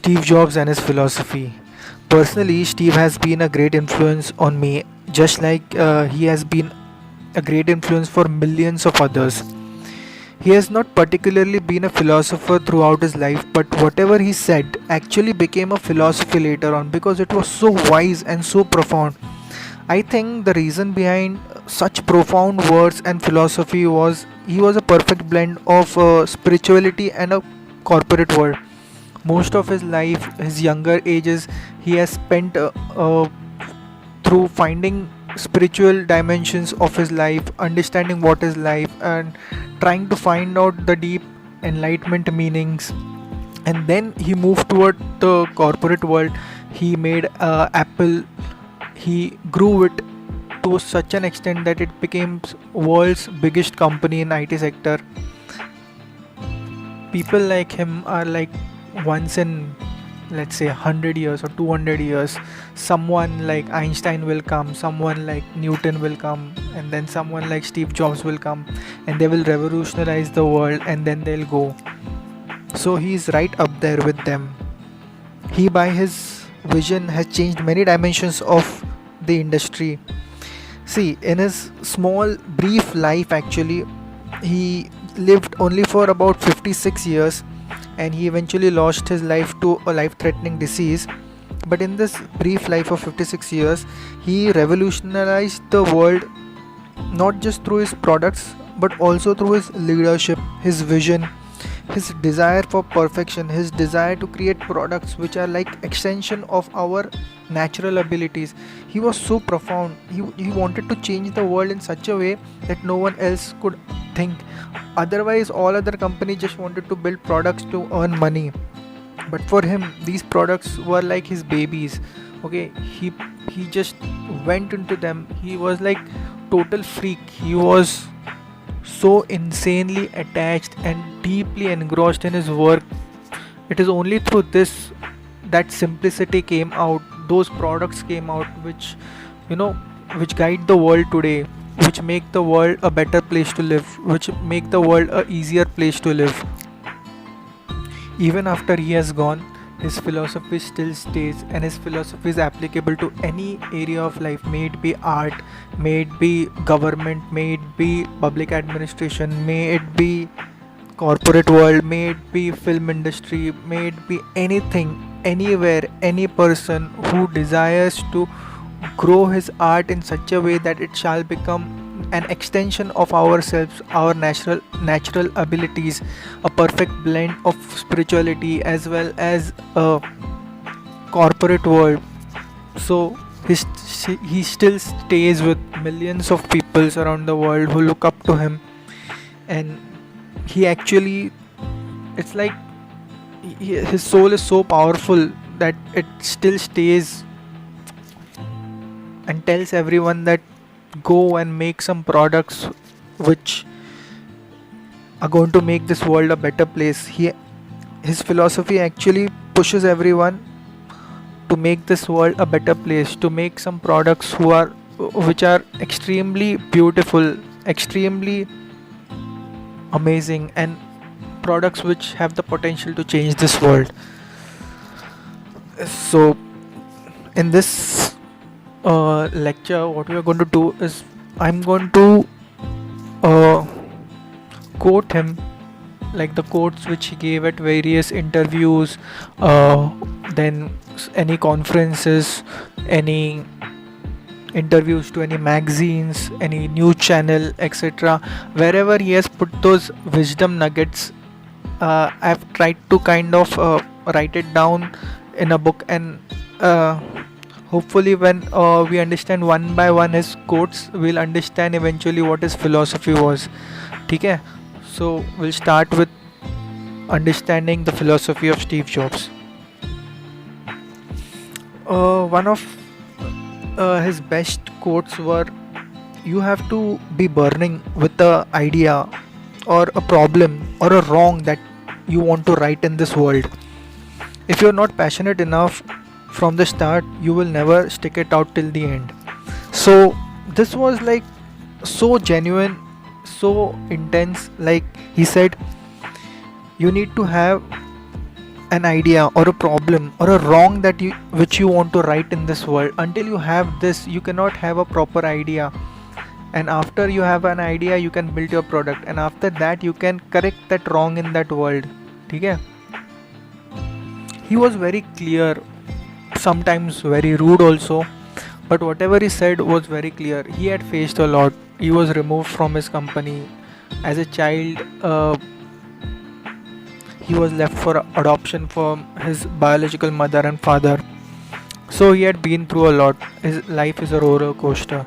Steve Jobs and his philosophy. Personally, Steve has been a great influence on me, just like he has been a great influence for millions of others. He has not particularly been a philosopher throughout his life, but whatever he said actually became a philosophy later on because it was so wise and so profound. I think the reason behind such profound words and philosophy was he was a perfect blend of spirituality and a corporate world. Most of his life, his younger ages, he has spent through finding spiritual dimensions of his life, understanding what is life, and trying to find out the deep enlightenment meanings. And then he moved toward the corporate world. He made Apple. He grew it to such an extent that it became world's biggest company in IT sector. People like him are like once in, let's say, 100 years or 200 years, someone like Einstein will come, someone like Newton will come, and then someone like Steve Jobs will come, and they will revolutionize the world, and then they'll go. So he's right up there with them. He, by his vision, has changed many dimensions of the industry. See, in his small brief life, actually, he lived only for about 56 years, and he eventually lost his life to a life threatening disease. But in this brief life of 56 years, he revolutionized the world not just through his products but also through his leadership, his vision, his desire for perfection, his desire to create products which are like extension of our natural abilities. He was so profound. He wanted to change the world in such a way that no one else could think. Otherwise, all other companies just wanted to build products to earn money. But for him, these products were like his babies. Okay, he just went into them. He was like total freak. He was so insanely attached and deeply engrossed in his work. It is only through this that simplicity came out, those products came out you know which guide the world today, which make the world a better place to live, which make the world a easier place to live. Even after he has gone, his philosophy still stays, and his philosophy is applicable to any area of life, may it be art, may it be government, may it be public administration, may it be corporate world, may it be film industry, may it be anything, anywhere, any person who desires to grow his art in such a way that it shall become an extension of ourselves, our natural abilities, a perfect blend of spirituality as well as a corporate world. So he still stays with millions of people around the world who look up to him. And he actually, it's like his soul is so powerful that it still stays and tells everyone that go and make some products which are going to make this world a better place. His philosophy actually pushes everyone to make this world a better place, to make some products which are extremely beautiful, extremely amazing, and products which have the potential to change this world. So in this lecture, what we are going to do is I'm going to uh, quote him, like the quotes which he gave at various interviews, then any conferences, any interviews to any magazines, any news channel, etc. Wherever he has put those wisdom nuggets, I've tried to kind of write it down in a book, and hopefully when we understand one by one his quotes, we'll understand eventually what his philosophy was. Okay, so we'll start with understanding the philosophy of Steve Jobs. One of his best quotes were, you have to be burning with the idea or a problem or a wrong that you want to right in this world. If you're not passionate enough from the start, you will never stick it out till the end. So this was like so genuine, so intense. Like he said, you need to have an idea or a problem or a wrong that you which you want to right in this world. Until you have this, you cannot have a proper idea. And after you have an idea, you can build your product, and after that you can correct that wrong in that world. Okay? He was very clear, sometimes very rude also, but whatever he said was very clear. He had faced a lot. He was removed from his company as a child. He was left for adoption from his biological mother and father. So he had been through a lot. His life is a roller coaster.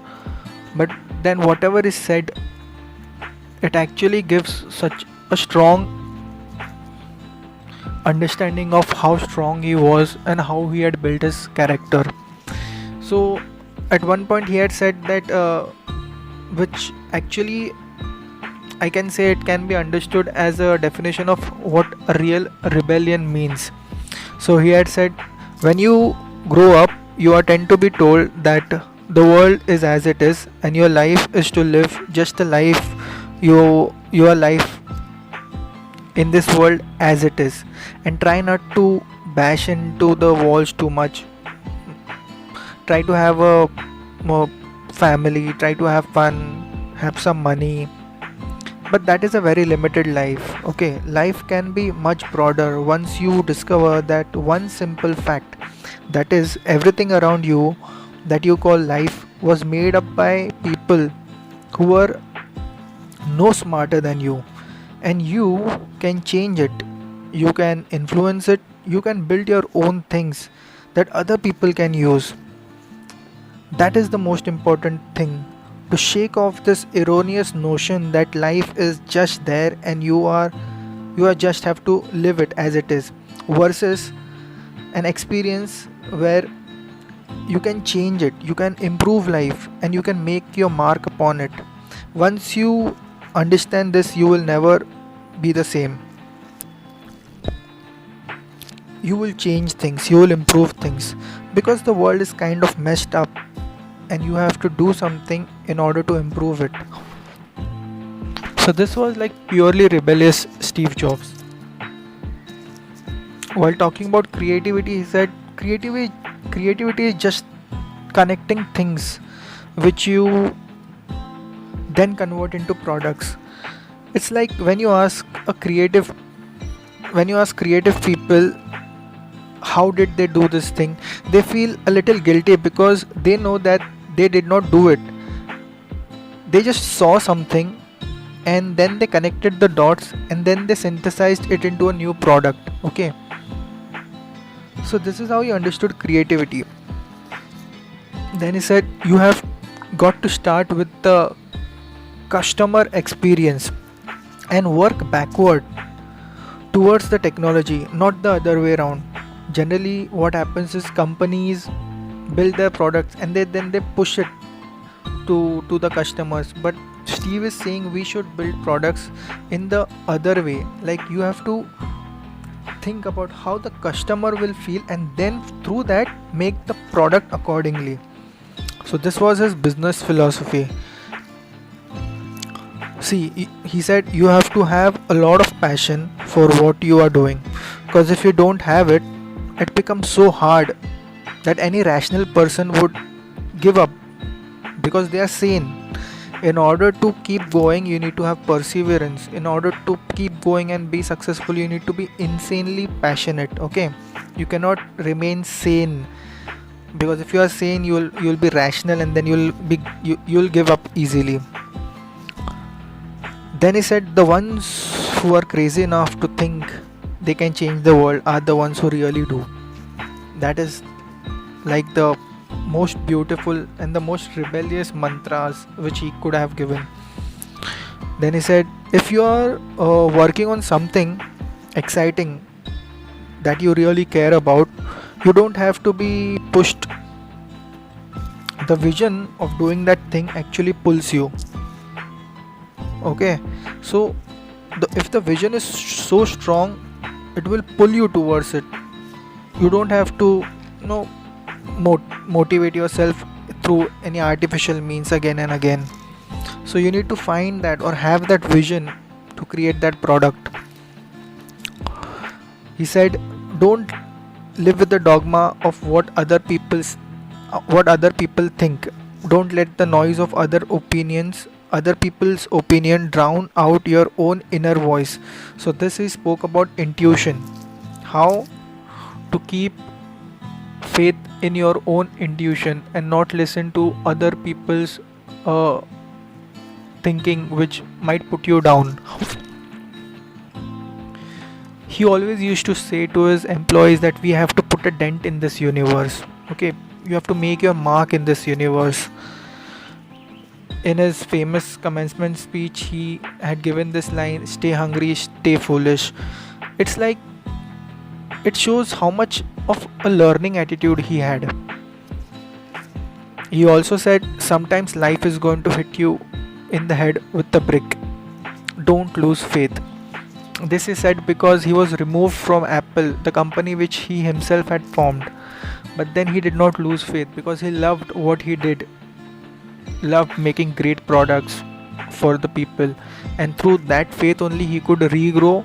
But then whatever is said, it actually gives such a strong understanding of how strong he was and how he had built his character. So at one point he had said that, which actually I can say it can be understood as a definition of what a real rebellion means. So he had said, when you grow up, you are tend to be told that the world is as it is, and your life is to live just the life your life in this world as it is, and try not to bash into the walls too much. Try to have a family, try to have fun, have some money, but that is a very limited life. Okay, life can be much broader once you discover that one simple fact, that is everything around you that you call life was made up by people who were no smarter than you, and you can change it, you can influence it, you can build your own things that other people can use. That is the most important thing, to shake off this erroneous notion that life is just there and you are just have to live it as it is, versus an experience where you can change it, you can improve life, and you can make your mark upon it. Once you understand this, you will never be the same. You will change things, you will improve things, because the world is kind of messed up and you have to do something in order to improve it. So this was like purely rebellious Steve Jobs. While talking about creativity, he said creativity is just connecting things which you then convert into products. It's like when you ask creative people how did they do this thing, they feel a little guilty because they know that they did not do it. They just saw something and then they connected the dots and then they synthesized it into a new product. Okay, so this is how he understood creativity. Then he said you have got to start with the customer experience and work backward towards the technology, not the other way around. Generally what happens is companies build their products and then they push it to the customers, but Steve is saying we should build products in the other way. Like you have to think about how the customer will feel and then through that make the product accordingly. So this was his business philosophy. See, he said you have to have a lot of passion for what you are doing, because if you don't have it, it becomes so hard that any rational person would give up because they are sane. In order to keep going, you need to have perseverance. In order to keep going and be successful, you need to be insanely passionate. Okay, you cannot remain sane, because if you are sane, you'll be rational and then you'll give up easily. Then he said the ones who are crazy enough to think they can change the world are the ones who really do. That is like the most beautiful and the most rebellious mantras which he could have given. Then he said if you are working on something exciting that you really care about, you don't have to be pushed. The vision of doing that thing actually pulls you. Okay, so if the vision is so strong, it will pull you towards it. You don't have to motivate yourself through any artificial means again and again. So you need to find that or have that vision to create that product. He said Don't live with the dogma of what other people think. Don't let the noise of other people's opinion drown out your own inner voice. So this he spoke about intuition, how to keep faith in your own intuition and not listen to other people's uh, thinking which might put you down. He always used to say to his employees that we have to put a dent in this universe. Okay, you have to make your mark in this universe. In his famous commencement speech, he had given this line, stay hungry, stay foolish. It's like it shows how much of a learning attitude he had. He also said sometimes life is going to hit you in the head with a brick. Don't lose faith. This is said because he was removed from Apple, the company which he himself had formed. But then he did not lose faith because he loved what he did, loved making great products for the people, and through that faith only he could regrow.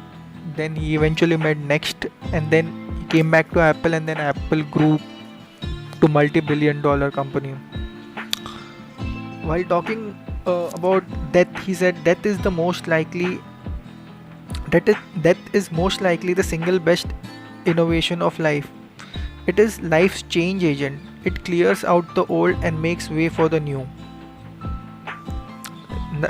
Then he eventually made Next, and then he came back to Apple, and then Apple grew to multi-billion-dollar company. While talking about death, he said death is most likely the single best innovation of life. It is life's change agent. It clears out the old and makes way for the new.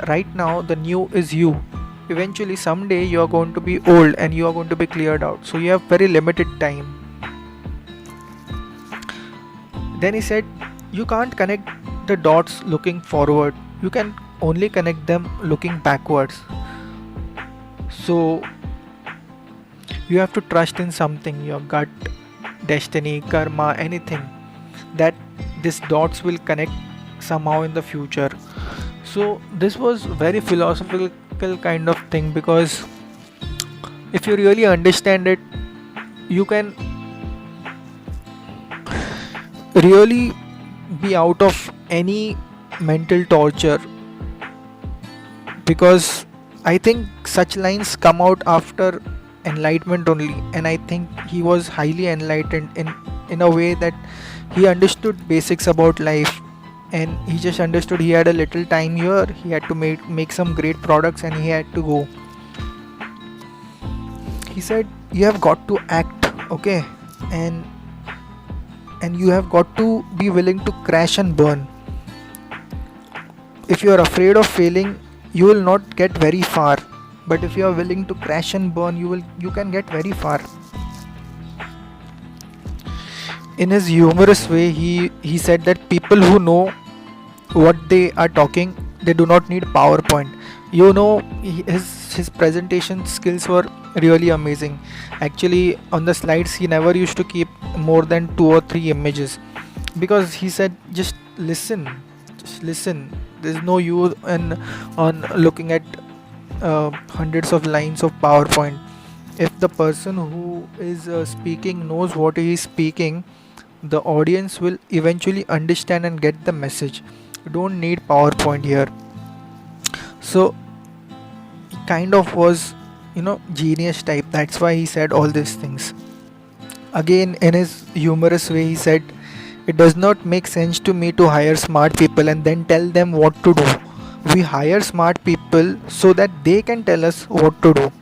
Right now, the new is you. Eventually, someday you are going to be old and you are going to be cleared out. So you have very limited time. Then he said, you can't connect the dots looking forward. You can only connect them looking backwards. So you have to trust in something, your gut, destiny, karma, anything, that these dots will connect somehow in the future. So this was very philosophical kind of thing, because if you really understand it, you can really be out of any mental torture, because I think such lines come out after enlightenment only, and I think he was highly enlightened in a way that he understood basics about life, and he just understood he had a little time here, he had to make some great products, and he had to go. He said you have got to act, okay, and you have got to be willing to crash and burn. If you are afraid of failing, you will not get very far, but if you are willing to crash and burn, you can get very far. In his humorous way, he said that people who know what they are talking, they do not need PowerPoint. His presentation skills were really amazing. Actually, on the slides he never used to keep more than 2 or 3 images, because he said just listen. There's no use on looking at hundreds of lines of PowerPoint. If the person who is speaking knows what he is speaking, the audience will eventually understand and get the message. You don't need PowerPoint here. So he kind of was, genius type. That's why he said all these things. Again, in his humorous way, he said, it does not make sense to me to hire smart people and then tell them what to do. We hire smart people so that they can tell us what to do.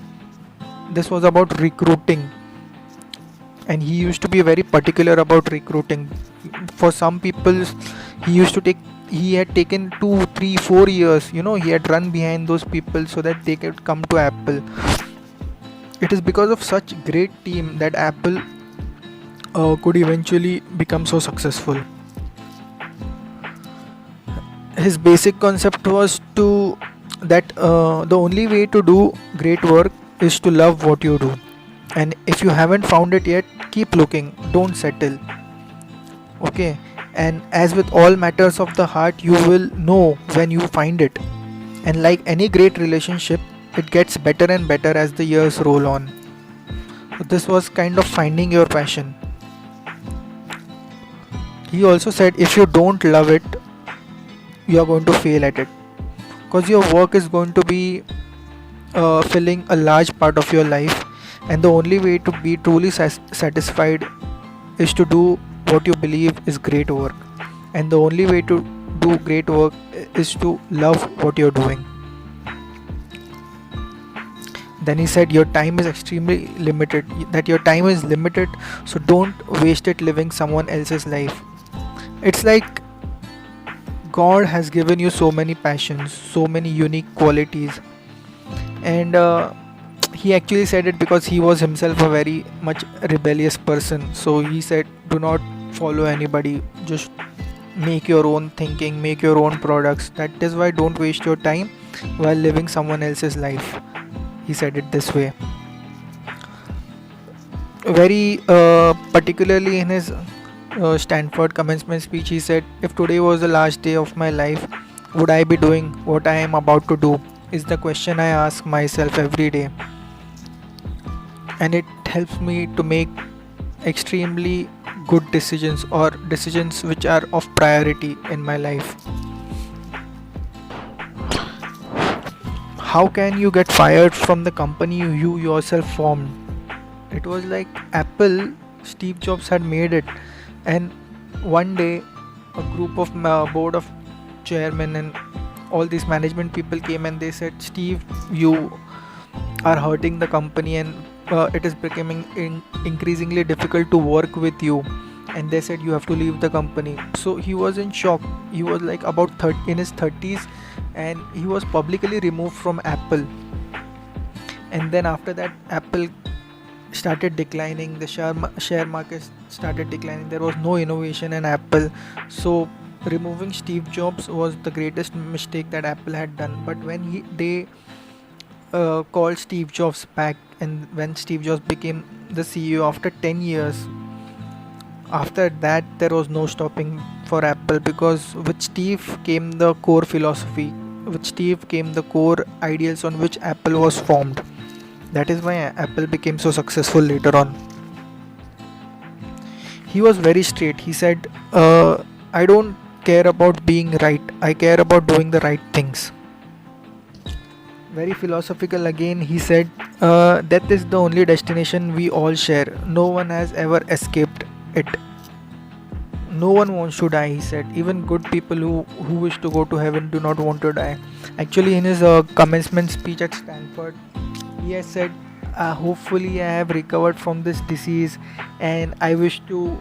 This was about recruiting, and he used to be very particular about recruiting. For some people, he had taken 2, 3, 4 years. He had run behind those people so that they could come to Apple. It is because of such great team that Apple could eventually become so successful. His basic concept was that the only way to do great work is to love what you do, and if you haven't found it yet, keep looking, don't settle. Okay, and as with all matters of the heart, you will know when you find it, and like any great relationship, it gets better and better as the years roll on. So this was kind of finding your passion. He also said if you don't love it, you are going to fail at it, because your work is going to be filling a large part of your life, And the only way to be truly satisfied is to do what you believe is great work. And the only way to do great work is to love what you're doing. Then he said, your time is extremely limited, that your time is limited, so don't waste it living someone else's life. It's like God has given you so many passions, so many unique qualities, and he actually said it because he was himself a very much rebellious person. So he said, do not follow anybody, just make your own thinking, make your own products. That is why don't waste your time while living someone else's life. He said it this way. Very particularly in his Stanford commencement speech, he said, if today was the last day of my life, would I be doing what I am about to do? Is the question I ask myself every day. And it helps me to make extremely good decisions, or decisions which are of priority in my life. How can you get fired from the company you yourself formed? It was like Apple, Steve Jobs had made it, and one day a group of board of chairmen and all these management people came and they said, Steve, you are hurting the company, and it is becoming increasingly difficult to work with you. And they said you have to leave the company. So he was in shock. He was like about in his 30s, and he was publicly removed from Apple. And then after that, Apple started declining, the share market started declining, there was no innovation in Apple. So removing Steve Jobs was the greatest mistake that Apple had done. But when they called Steve Jobs back, and when Steve Jobs became the CEO after 10 years, after that there was no stopping for Apple, because with Steve came the core philosophy, with Steve came the core ideals on which Apple was formed. That is why Apple became so successful later on. He was very straight. He said, I don't care about being right, I care about doing the right things. Very philosophical again. He said, death is the only destination we all share. No one has ever escaped it. No one wants to die, he said. Even good people who wish to go to heaven do not want to die. Actually, in his commencement speech at Stanford, he has said, hopefully I have recovered from this disease, and I wish to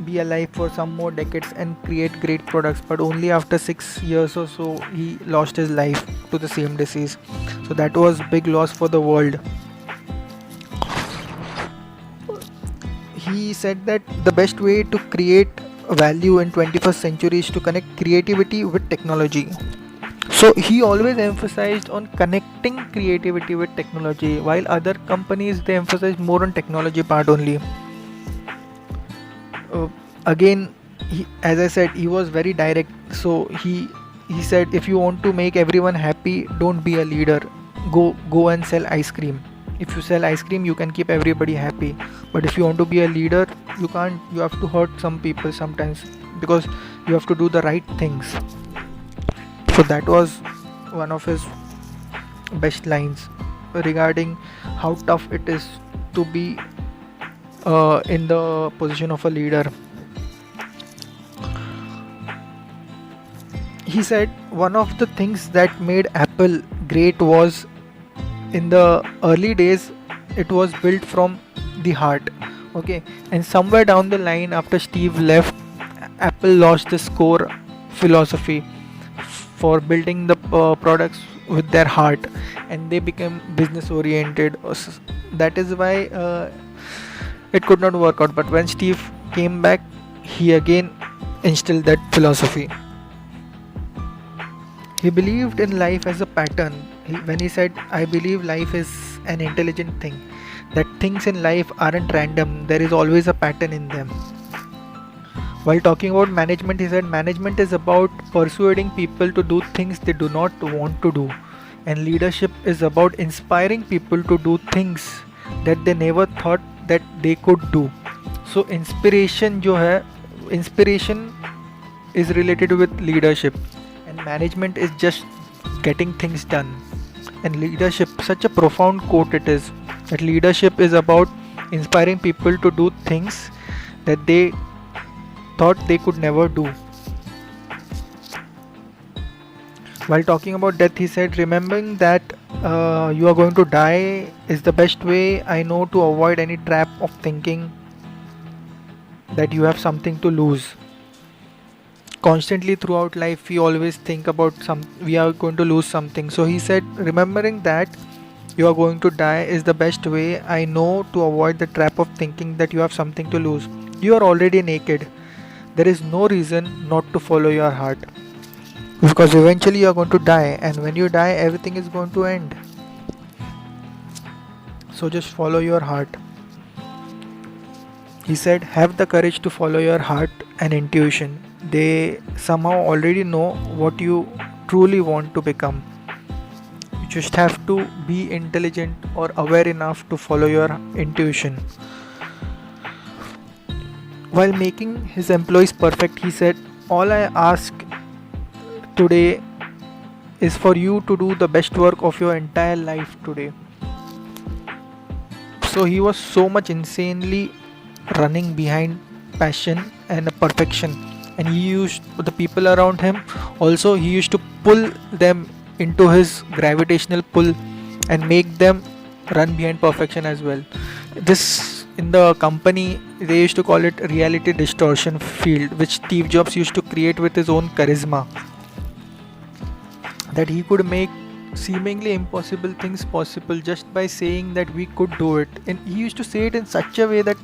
be alive for some more decades and create great products. But only after 6 years or so he lost his life to the same disease. So that was big loss for the world. He said that the best way to create value in 21st century is to connect creativity with technology. So he always emphasized on connecting creativity with technology, while other companies, they emphasize more on technology part only. Again, as I said, he was very direct. So he said, if you want to make everyone happy, don't be a leader, go and sell ice cream. If you sell ice cream, you can keep everybody happy. But if you want to be a leader, you can't. You have to hurt some people sometimes, because you have to do the right things. So that was one of his best lines regarding how tough it is to be in the position of a leader. He said one of the things that made Apple great was, in the early days, it was built from the heart. Okay, and somewhere down the line, after Steve left, Apple lost this core philosophy for building the products with their heart, and they became business oriented. That is why it could not work out. But when Steve came back, he again instilled that philosophy. He believed in life as a pattern. When he said, I believe life is an intelligent thing, that things in life aren't random, there is always a pattern in them. While talking about management, he said management is about persuading people to do things they do not want to do, and leadership is about inspiring people to do things that they never thought that they could do. So inspiration is related with leadership, and management is just getting things done. And leadership, such a profound quote it is. That leadership is about inspiring people to do things that they thought they could never do. While talking about death, he said, remembering that you are going to die is the best way I know to avoid any trap of thinking that you have something to lose. Constantly throughout life, we always think about we are going to lose something. So he said, remembering that you are going to die is the best way I know to avoid the trap of thinking that you have something to lose. You are already naked. There is no reason not to follow your heart. Because eventually you are going to die, and when you die, everything is going to end. So just follow your heart. He said, have the courage to follow your heart and intuition. They somehow already know what you truly want to become. You just have to be intelligent or aware enough to follow your intuition. While making his employees perfect, he said, all I ask today is for you to do the best work of your entire life today. So he was so much insanely running behind passion and perfection, and he used the people around him also, he used to pull them into his gravitational pull and make them run behind perfection as well. This, in the company, they used to call it reality distortion field, which Steve Jobs used to create with his own charisma, that he could make seemingly impossible things possible just by saying that we could do it. And he used to say it in such a way that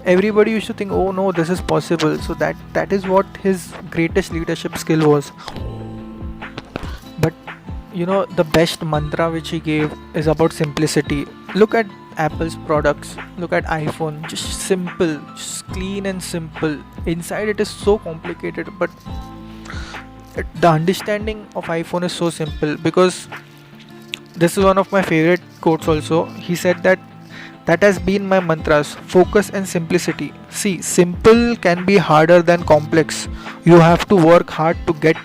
everybody used to think, oh no, this is possible. So that is what his greatest leadership skill was. But the best mantra which he gave is about simplicity. Look at Apple's products, look at iPhone, just simple, just clean and simple. Inside it is so complicated, but the understanding of iPhone is so simple. Because this is one of my favorite quotes also. He said that has been my mantras: focus and simplicity. See, simple can be harder than complex. You have to work hard to get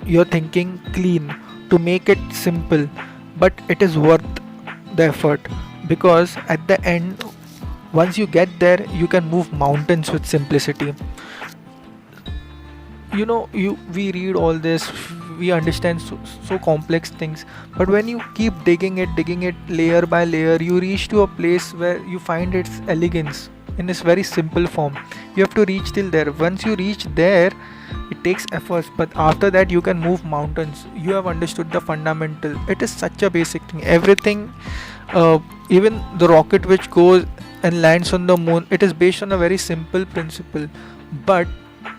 your thinking clean, to make it simple, but it is worth the effort, because at the end, once you get there, you can move mountains with simplicity. We read all this, we understand so complex things, but when you keep digging it layer by layer, you reach to a place where you find its elegance in this very simple form. You have to reach till there. Once you reach there, it takes efforts, but after that you can move mountains. You have understood the fundamental. It is such a basic thing. Everything, even the rocket which goes and lands on the moon, it is based on a very simple principle. But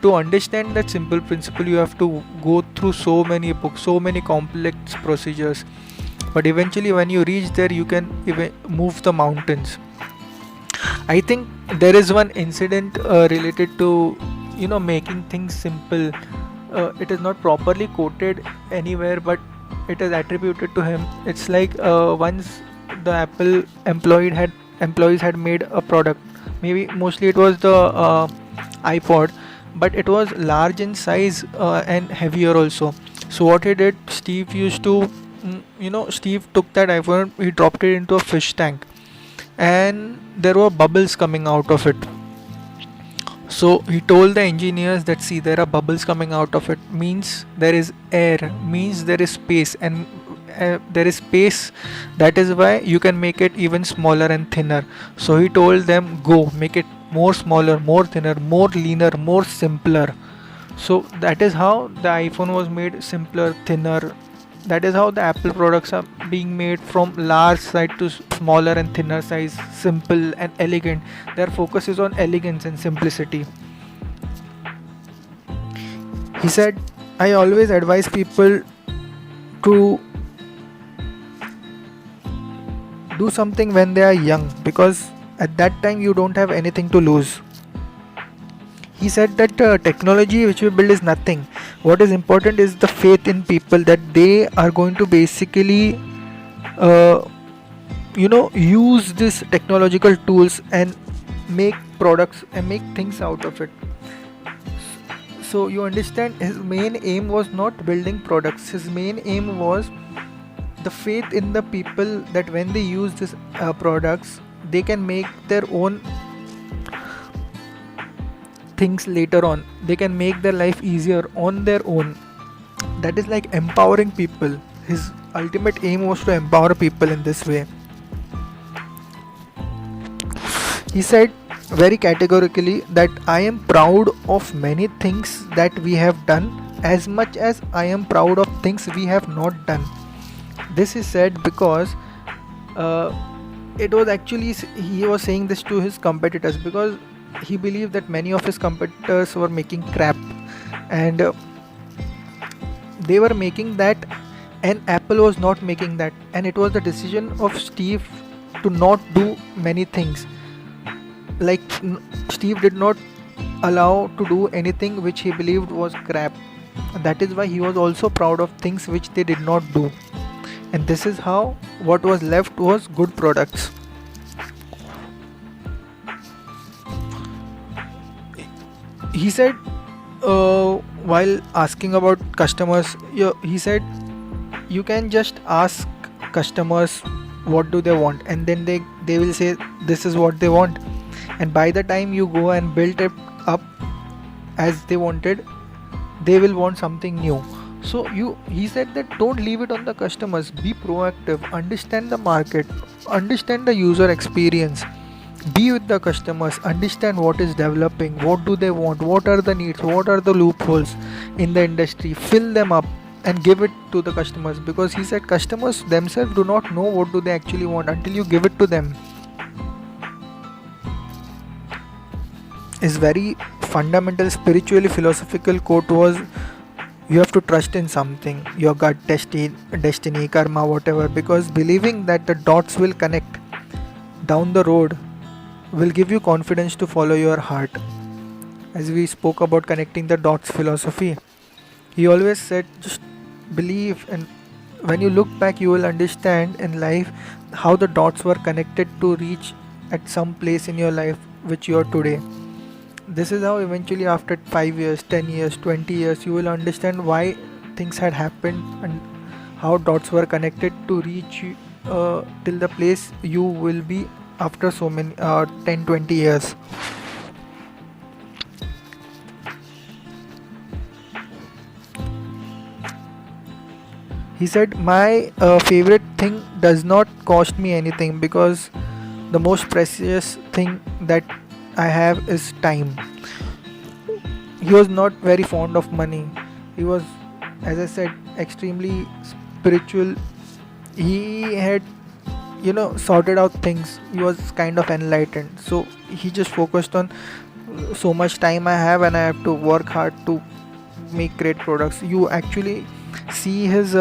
to understand that simple principle, you have to go through so many books, so many complex procedures. But eventually, when you reach there, you can even move the mountains. I think there is one incident related to making things simple. It is not properly quoted anywhere, but it is attributed to him. It's like once the Apple employees had made a product. Maybe mostly it was the iPod, but it was large in size and heavier also. So what he did, Steve used to, Steve took that iPhone, he dropped it into a fish tank, and there were bubbles coming out of it. So he told the engineers that, see, there are bubbles coming out of it, means there is air, means there is space, and there is space. That is why you can make it even smaller and thinner. So he told them, go make it more smaller, more thinner, more leaner, more simpler. So that is how the iPhone was made simpler, thinner. That is how the Apple products are being made, from large size to smaller and thinner size, simple and elegant. Their focus is on elegance and simplicity. He said, I always advise people to do something when they are young, because at that time you don't have anything to lose. He said that technology which we build is nothing. What is important is the faith in people, that they are going to basically use these technological tools and make products and make things out of it. So you understand, his main aim was not building products. His main aim was the faith in the people that when they use these products, they can make their own things later on. They can make their life easier on their own. That is like empowering people. His ultimate aim was to empower people in this way. He said very categorically that I am proud of many things that we have done as much as I am proud of things we have not done. This is said because it was actually, he was saying this to his competitors because he believed that many of his competitors were making crap, and they were making that, and Apple was not making that, and it was the decision of Steve to not do many things. Like Steve did not allow to do anything which he believed was crap. That is why he was also proud of things which they did not do, and this is how what was left was good products. He said while asking about customers, he said you can just ask customers what do they want, and then they will say this is what they want, and by the time you go and build it up as they wanted, they will want something new. So he said that don't leave it on the customers, be proactive, understand the market, understand the user experience, be with the customers, understand what is developing, what do they want, what are the needs, what are the loopholes in the industry, fill them up and give it to the customers, because he said customers themselves do not know what do they actually want until you give it to them. His very fundamental spiritually philosophical quote was, you have to trust in something, your gut, destiny, karma, whatever, because believing that the dots will connect down the road will give you confidence to follow your heart. As we spoke about connecting the dots philosophy, he always said just believe, and when you look back you will understand in life how the dots were connected to reach at some place in your life which you are today. This is how eventually after 5 years, 10 years, 20 years you will understand why things had happened and how dots were connected to reach till the place you will be after so many 10-20 years. He said my favorite thing does not cost me anything, because the most precious thing that I have is time. He was not very fond of money. He was, as I said, extremely spiritual. He had sorted out things. He was kind of enlightened, so he just focused on so much time I have and I have to work hard to make great products. You actually see his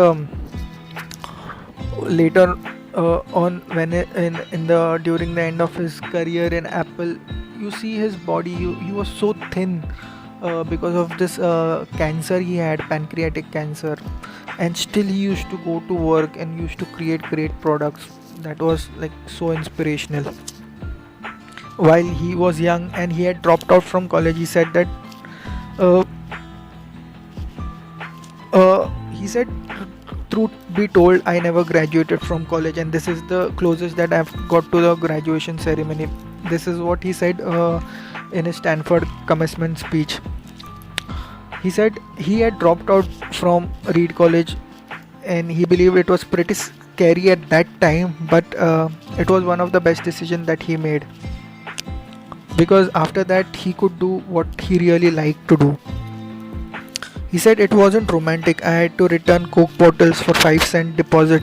later on when in the during the end of his career in Apple, you see his body. He was so thin because of this cancer he had, pancreatic cancer, and still he used to go to work and used to create great products. That was like so inspirational. While he was young and he had dropped out from college, he said that he said, truth be told, I never graduated from college, and this is the closest that I've got to the graduation ceremony. This is what he said in his Stanford commencement speech. He said he had dropped out from Reed College and he believed it was pretty scary at that time, but it was one of the best decisions that he made, because after that he could do what he really liked to do. He said it wasn't romantic. I had to return Coke bottles for 5 cent deposit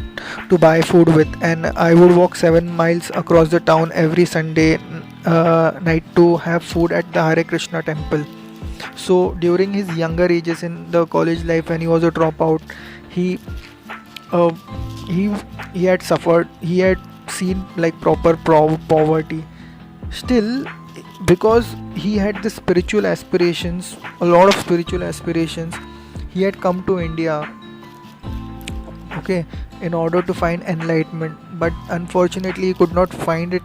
to buy food with, and I would walk 7 miles across the town every Sunday night to have food at the Hare Krishna temple. So during his younger ages in the college life, when he was a dropout, he had suffered. He had seen like proper poverty. Still, because he had the spiritual aspirations, a lot of spiritual aspirations, he had come to India, okay, in order to find enlightenment, but unfortunately he could not find it,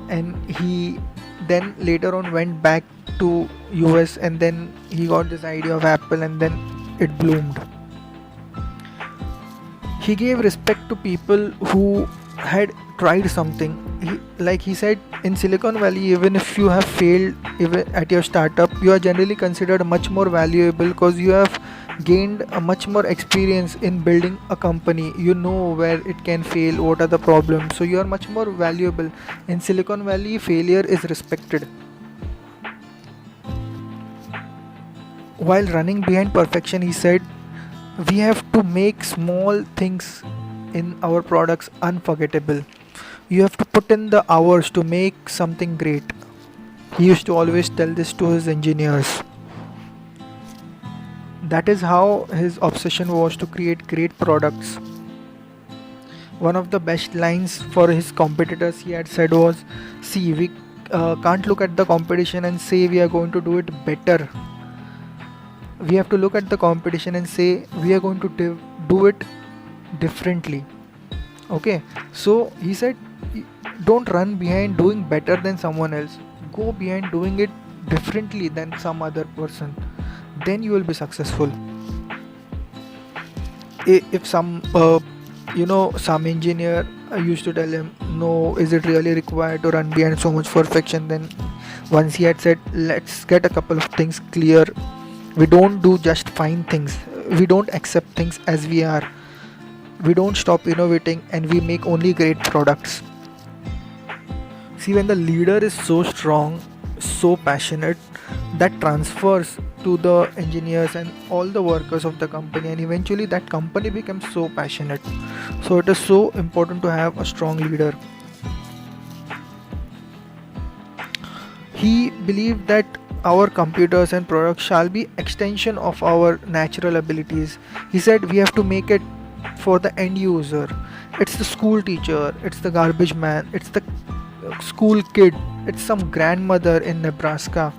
and he then later on went back to US, and then he got this idea of Apple, and then it bloomed. He gave respect to people who had tried something. He said, in Silicon Valley, even if you have failed even at your startup, you are generally considered much more valuable because you have gained a much more experience in building a company. You know where it can fail, what are the problems, so you are much more valuable. In Silicon Valley, failure is respected. While running behind perfection, he said, we have to make small things in our products unforgettable. You have to put in the hours to make something great. He used to always tell this to his engineers. That is how his obsession was, to create great products. One of the best lines for his competitors he had said was, see, we can't look at the competition and say we are going to do it better. We have to look at the competition and say we are going to do it differently. Okay, so he said, don't run behind doing better than someone else, go behind doing it differently than some other person, then you will be successful. If some engineer used to tell him, no, is it really required to run behind so much perfection, then once he had said, let's get a couple of things clear. We don't do just fine things, we don't accept things as we are, we don't stop innovating, and we make only great products. See, when the leader is so strong, so passionate, that transfers to the engineers and all the workers of the company, and eventually that company becomes so passionate. So it is so important to have a strong leader. He believed that our computers and products shall be extension of our natural abilities. He said we have to make it for the end user. It's the school teacher, it's the garbage man, it's the school kid, it's some grandmother in Nebraska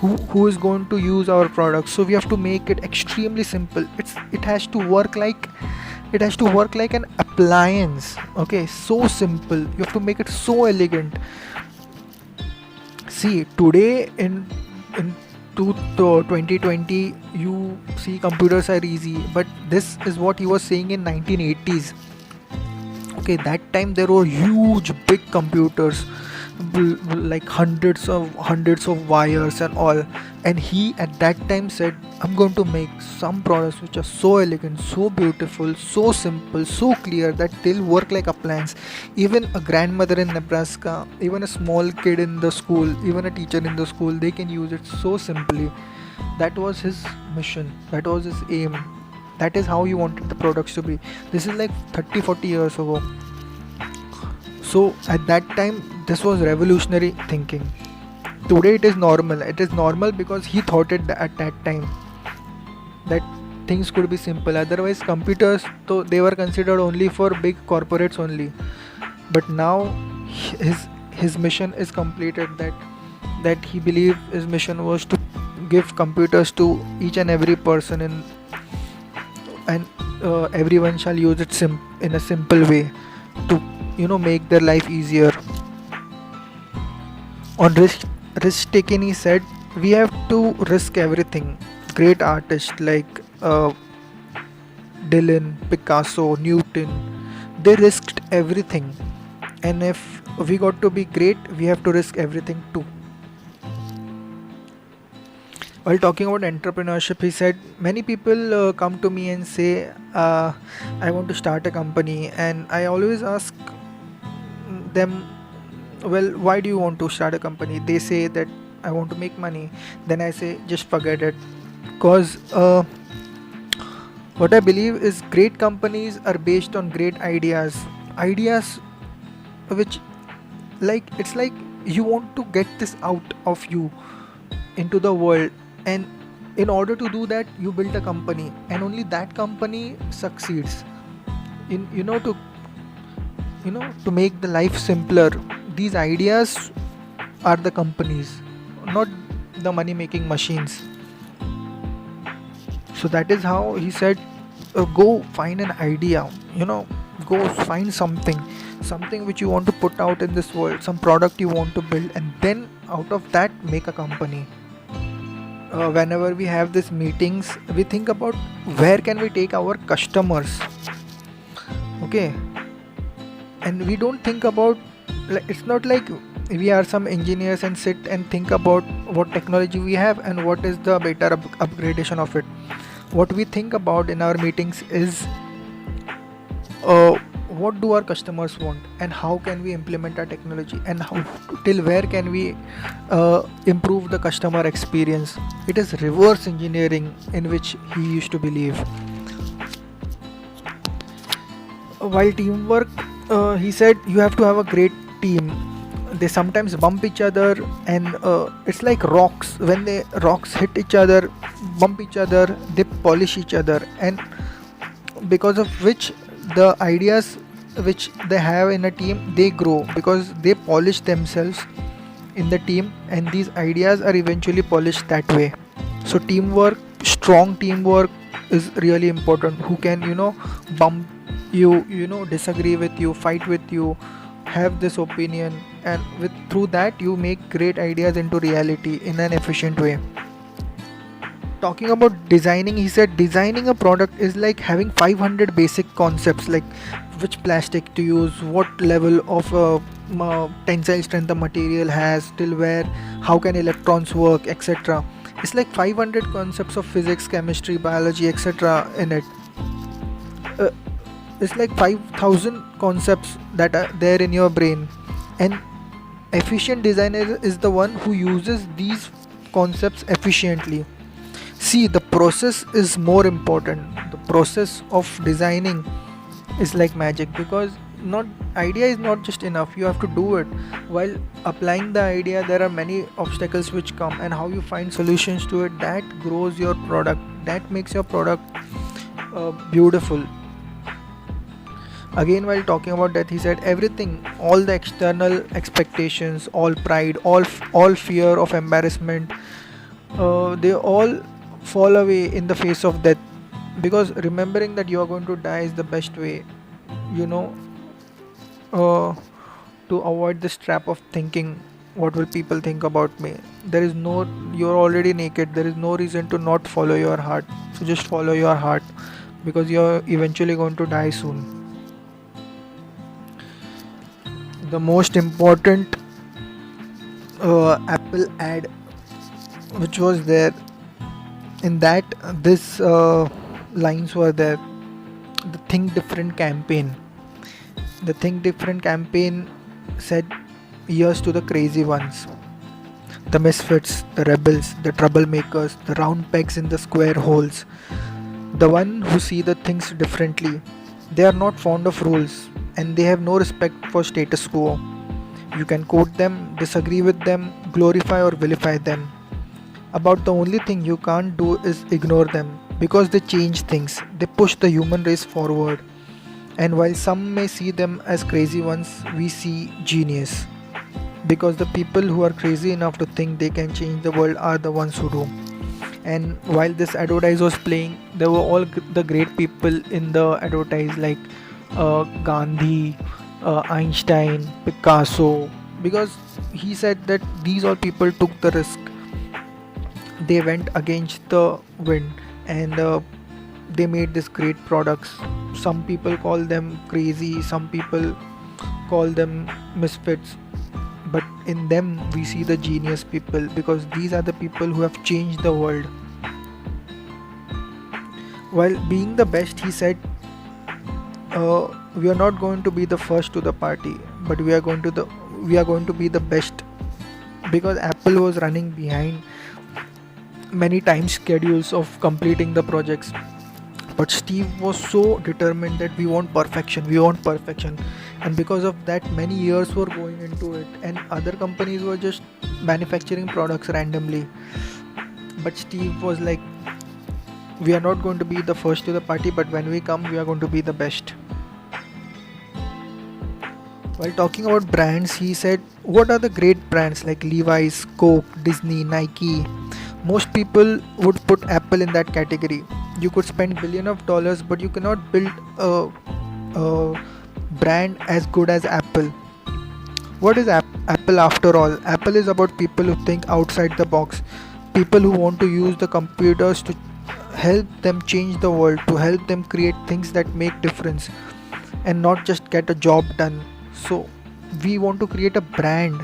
who is going to use our products. So we have to make it extremely simple. It has to work like an appliance. Okay, so simple. You have to make it so elegant. See, today in 2020, you see computers are easy, but this is what he was saying in 1980s. Okay, that time there were huge big computers, like hundreds of wires and all, and he at that time said, I'm going to make some products which are so elegant, so beautiful, so simple, so clear that they'll work like appliance. Even a grandmother in Nebraska, even a small kid in the school, even a teacher in the school, they can use it so simply. That was his mission, that was his aim, that is how he wanted the products to be. This is like 30-40 years ago. So at that time, this was revolutionary thinking. Today it is normal. It is normal because he thought it at that time that things could be simple. Otherwise, computers, though they were considered only for big corporates only. But now his mission is completed. That he believed his mission was to give computers to each and every person, and everyone shall use it in a simple way to make their life easier. On risk taking, he said we have to risk everything. Great artists like Dylan, Picasso, Newton, they risked everything, and if we got to be great, we have to risk everything too. While talking about entrepreneurship, he said many people come to me and say, I want to start a company, and I always ask them, well, why do you want to start a company? They say that I want to make money. Then I say, just forget it, because what I believe is great companies are based on great ideas which, it's like you want to get this out of you into the world, and in order to do that, you build a company, and only that company succeeds in to make the life simpler. These ideas are the companies, not the money making machines. So that is how he said, go find an idea, go find something which you want to put out in this world, some product you want to build, and then out of that make a company. whenever we have these meetings, we think about where can we take our customers. Okay, and we don't think about, like, it's not like we are some engineers and sit and think about what technology we have and what is the better upgradation of it. What we think about in our meetings is uh, what do our customers want and how can we implement our technology, and how, till where can we improve the customer experience. It is reverse engineering in which he used to believe. While teamwork, he said you have to have a great team. They sometimes bump each other, and it's like rocks. When they rocks hit each other, bump each other, they polish each other, and because of which the ideas which they have in a team, they grow because they polish themselves in the team, and these ideas are eventually polished that way. So teamwork, strong teamwork, is really important. Who can, bump you, disagree with you, fight with you, have this opinion, and with through that you make great ideas into reality in an efficient way. Talking about designing, he said designing a product is like having 500 basic concepts, like which plastic to use, what level of tensile strength the material has, till where, how can electrons work, etc. It's like 500 concepts of physics, chemistry, biology, etc. in it. uh, it's like 5000 concepts that are there in your brain, and efficient designer is the one who uses these concepts efficiently. See, the process is more important. The process of designing is like magic, because not idea is not just enough, you have to do it. While applying the idea, there are many obstacles which come, and how you find solutions to it, that grows your product, that makes your product beautiful. Again, while talking about that, he said everything, all the external expectations, all pride, all fear of embarrassment, they all fall away in the face of death, because remembering that you are going to die is the best way, you know uh, to avoid this trap of thinking what will people think about me. There is no, you're already naked, there is no reason to not follow your heart. So just follow your heart, because you're eventually going to die soon. The most important Apple ad which was there, in that this lines were there: the Think Different campaign. The Think Different campaign said yes to the crazy ones, the misfits, the rebels, the troublemakers, the round pegs in the square holes, the one who see the things differently. They are not fond of rules, and they have no respect for status quo. You can quote them, disagree with them, glorify or vilify them. About the only thing you can't do is ignore them, because they change things, they push the human race forward. And while some may see them as crazy ones, we see genius. Because the people who are crazy enough to think they can change the world are the ones who do. And while this advertise was playing, there were all the great people in the advertise, like Gandhi, Einstein, Picasso, because he said that these all people took the risk. They went against the wind, and they made these great products. Some people call them crazy, some people call them misfits, but in them we see the genius people, because these are the people who have changed the world. While being the best, he said, we are not going to be the first to the party, but we are going to be the best, because Apple was running behind many time schedules of completing the projects. But Steve was so determined that we want perfection, and because of that, many years were going into it, and other companies were just manufacturing products randomly. But Steve was like, we are not going to be the first to the party, but when we come, we are going to be the best. While talking about brands, he said, what are the great brands like Levi's, Coke, Disney, Nike? Most people would put Apple in that category. You could spend billion of dollars, but you cannot build a brand as good as Apple. What is Apple after all? Apple is about people who think outside the box, people who want to use the computers to help them change the world, to help them create things that make difference and not just get a job done. So we want to create a brand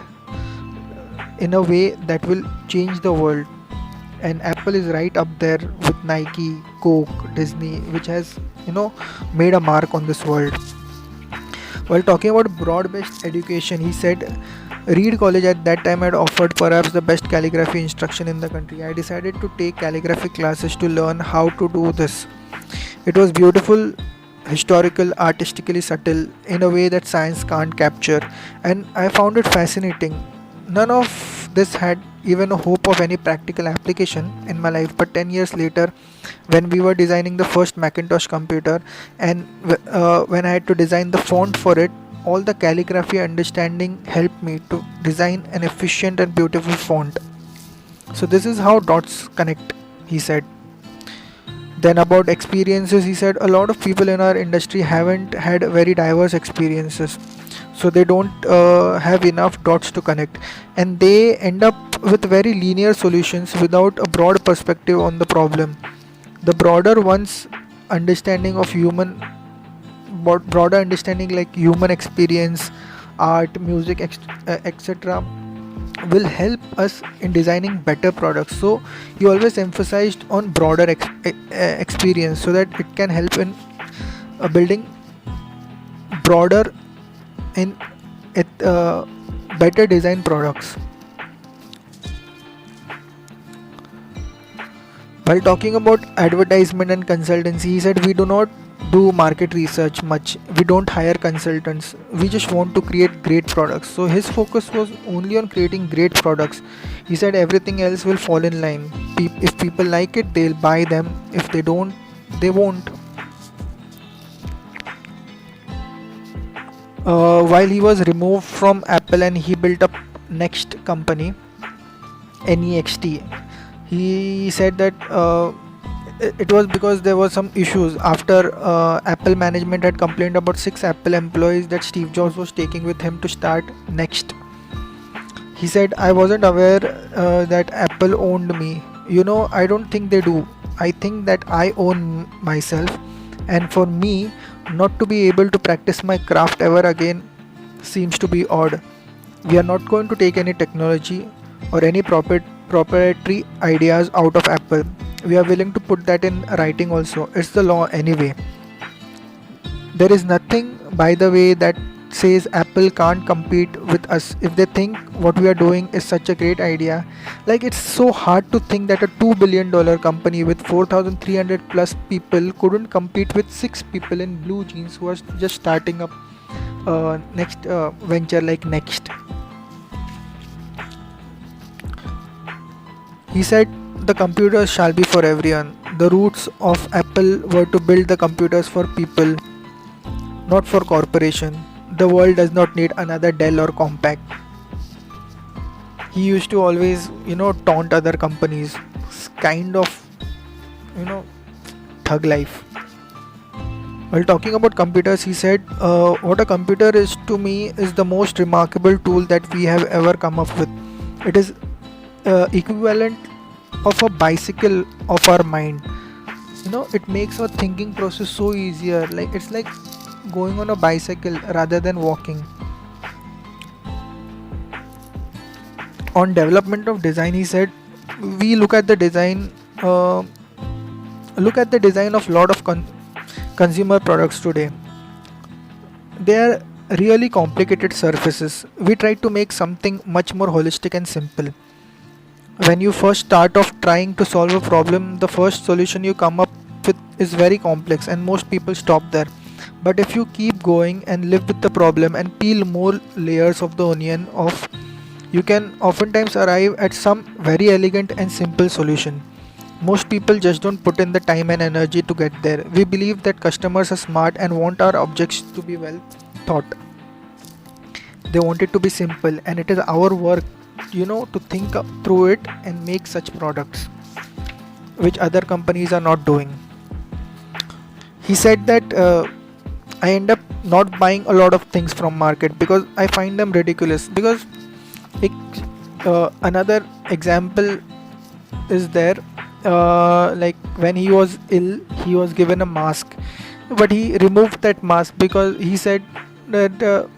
in a way that will change the world, and Apple is right up there with Nike, Coke, Disney, which has made a mark on this world. While talking about broad-based education, he said Reed College at that time had offered perhaps the best calligraphy instruction in the country. I decided to take calligraphy classes to learn how to do this. It was beautiful, historical, artistically subtle in a way that science can't capture, and I found it fascinating. None of this had even a hope of any practical application in my life, but 10 years later, when we were designing the first Macintosh computer, and when I had to design the font for it, all the calligraphy understanding helped me to design an efficient and beautiful font. So this is how dots connect, he said. Then about experiences, he said a lot of people in our industry haven't had very diverse experiences, so they don't have enough dots to connect, and they end up with very linear solutions without a broad perspective on the problem. The broader one's understanding of broader understanding like human experience, art, music, etc., will help us in designing better products. So he always emphasized on broader experience so that it can help in building broader in better design products. While talking about advertisement and consultancy, he said we do not do market research much. We don't hire consultants. We just want to create great products. So his focus was only on creating great products. He said everything else will fall in line. If people like it, they'll buy them. If they don't, they won't. While he was removed from Apple and he built up Next company, NEXT, he said that it was because there were some issues after Apple management had complained about 6 Apple employees that Steve Jobs was taking with him to start Next. He said, I wasn't aware that Apple owned me. I don't think they do. I think that I own myself, and for me not to be able to practice my craft ever again seems to be odd. We are not going to take any technology or any proprietary ideas out of Apple. We are willing to put that in writing also. It's the law anyway. There is nothing, by the way, that says Apple can't compete with us if they think what we are doing is such a great idea. Like, it's so hard to think that a $2 billion company with 4,300 plus people couldn't compete with 6 people in blue jeans who are just starting up next venture like Next. He said the computers shall be for everyone. The roots of Apple were to build the computers for people, not for corporation. The world does not need another Dell or Compaq. He used to always, taunt other companies. It's kind of, thug life. While talking about computers, he said, what a computer is to me is the most remarkable tool that we have ever come up with. It is equivalent of a bicycle of our mind. It makes our thinking process so easier. Like, it's like going on a bicycle rather than walking. On development of design, he said, we look at the design of lot of consumer products today. They are really complicated surfaces. We try to make something much more holistic and simple. When you first start off trying to solve a problem, the first solution you come up with is very complex and most people stop there. But if you keep going and live with the problem and peel more layers of the onion off, you can oftentimes arrive at some very elegant and simple solution. Most people just don't put in the time and energy to get there. We believe that customers are smart and want our objects to be well thought. They want it to be simple, and it is our work, to think through it and make such products, which other companies are not doing. He said that I end up not buying a lot of things from market because I find them ridiculous. Because another example is there. Like when he was ill, he was given a mask, but he removed that mask because he said that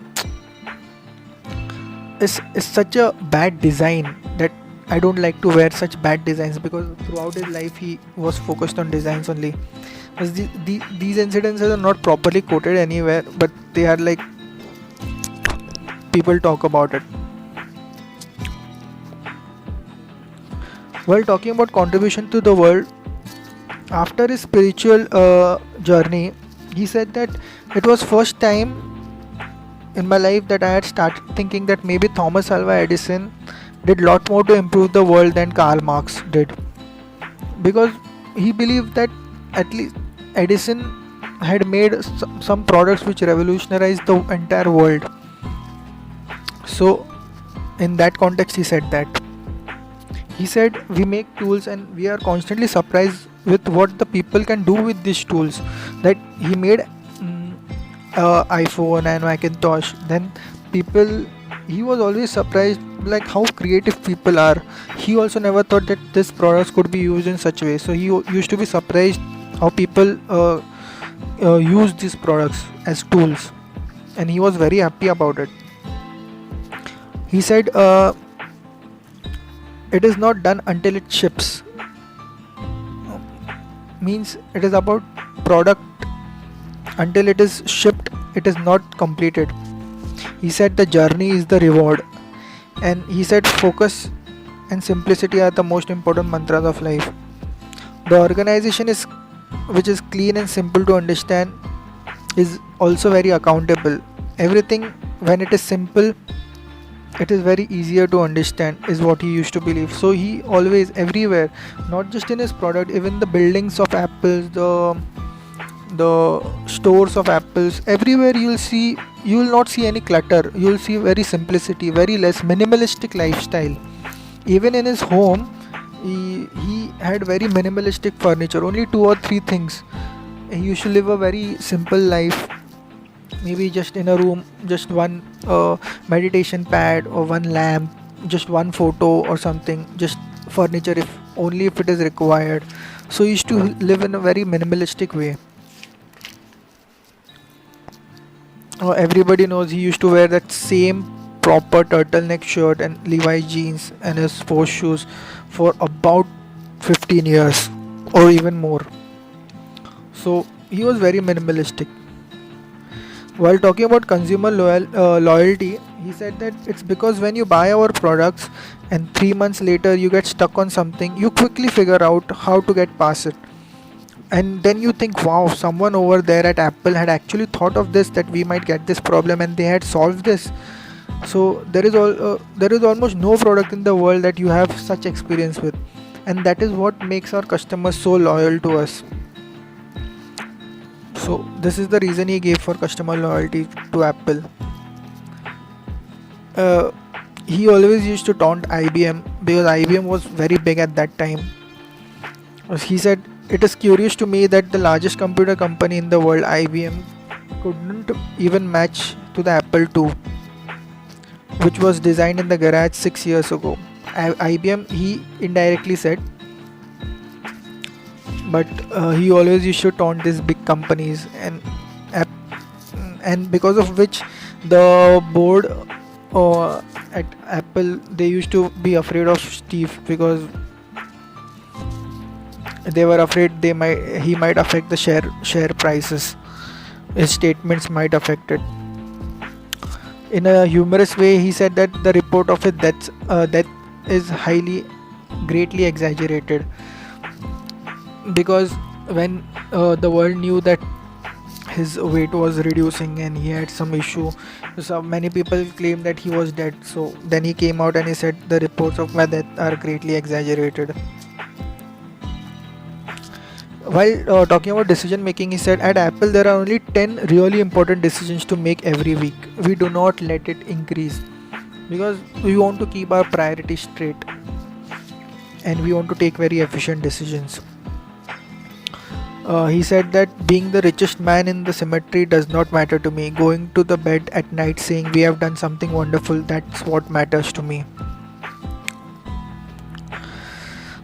it's such a bad design that I don't like to wear such bad designs, because throughout his life he was focused on designs only. As these incidences are not properly quoted anywhere, but they are like people talk about it. While talking about contribution to the world, after his spiritual journey, he said that it was first time in my life that I had started thinking that maybe Thomas Alva Edison did lot more to improve the world than Karl Marx did, because he believed that at least Edison had made some products which revolutionized the entire world. So in that context he said that. He said we make tools and we are constantly surprised with what the people can do with these tools. That he made iPhone and Macintosh. Then people, he was always surprised like how creative people are. He also never thought that this products could be used in such way. So he used to be surprised how people use these products as tools, and he was very happy about it. He said it is not done until it ships, means it is about product. Until it is shipped, it is not completed. He said the journey is the reward, and he said focus and simplicity are the most important mantras of life. The organization is which is clean and simple to understand is also very accountable. Everything when it is simple, it is very easier to understand, is what he used to believe. So he always everywhere, not just in his product, even the buildings of Apples, the stores of Apples, everywhere you will not see any clutter. You will see very simplicity, very less minimalistic lifestyle. Even in his home, he had very minimalistic furniture, only 2 or 3 things. He used to live a very simple life, maybe just in a room, just one meditation pad or one lamp, just one photo or something, just furniture if it is required. So he used to live in a very minimalistic way. Everybody knows he used to wear that same proper turtleneck shirt and Levi's jeans and his sports shoes for about 15 years or even more. So he was very minimalistic. While talking about consumer loyalty, he said that it's because when you buy our products and 3 months later you get stuck on something, you quickly figure out how to get past it. And then you think, wow, someone over there at Apple had actually thought of this, that we might get this problem and they had solved this. So there is almost no product in the world that you have such experience with, and that is what makes our customers so loyal to us. So this is the reason he gave for customer loyalty to Apple. uh, he always used to taunt IBM because IBM was very big at that time. He said, it is curious to me that the largest computer company in the world, IBM, couldn't even match to the Apple II, which was designed in the garage 6 years ago. IBM, he indirectly said, but he always used to taunt these big companies, and because of which the board at Apple, they used to be afraid of Steve, because they were afraid he might affect the share prices. His statements might affect it. In a humorous way, he said that the report of his death is greatly exaggerated, because when the world knew that his weight was reducing and he had some issue, so many people claimed that he was dead. So then he came out and he said the reports of my death are greatly exaggerated. While talking about decision making, he said, at Apple there are only 10 really important decisions to make every week. We do not let it increase, because we want to keep our priorities straight and we want to take very efficient decisions. He said that being the richest man in the cemetery does not matter to me. Going to the bed at night saying we have done something wonderful, that's what matters to me.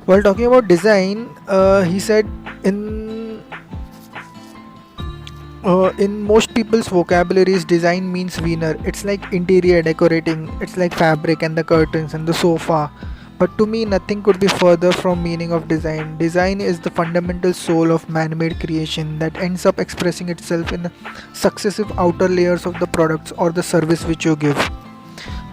While talking about design, he said in in most people's vocabularies, design means winner. It's like interior decorating, it's like fabric and the curtains and the sofa. But to me, nothing could be further from meaning of design. Design is the fundamental soul of man-made creation that ends up expressing itself in the successive outer layers of the products or the service which you give.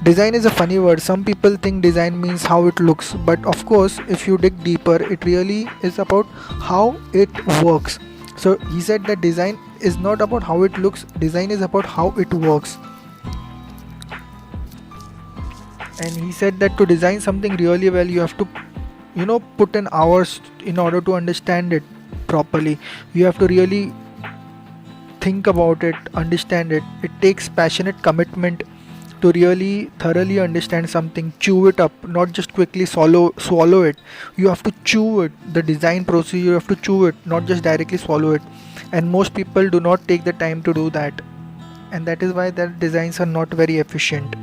Design is a funny word. Some people think design means how it looks, but of course, if you dig deeper, it really is about how it works. So he said that design is not about how it looks, design is about how it works. And he said that to design something really well, you have to, put in hours in order to understand it properly. You have to really think about it, understand it. It takes passionate commitment to really thoroughly understand something, chew it up, not just quickly swallow it. You have to chew it. The design process, you have to chew it, not just directly swallow it. And most people do not take the time to do that, and that is why their designs are not very efficient.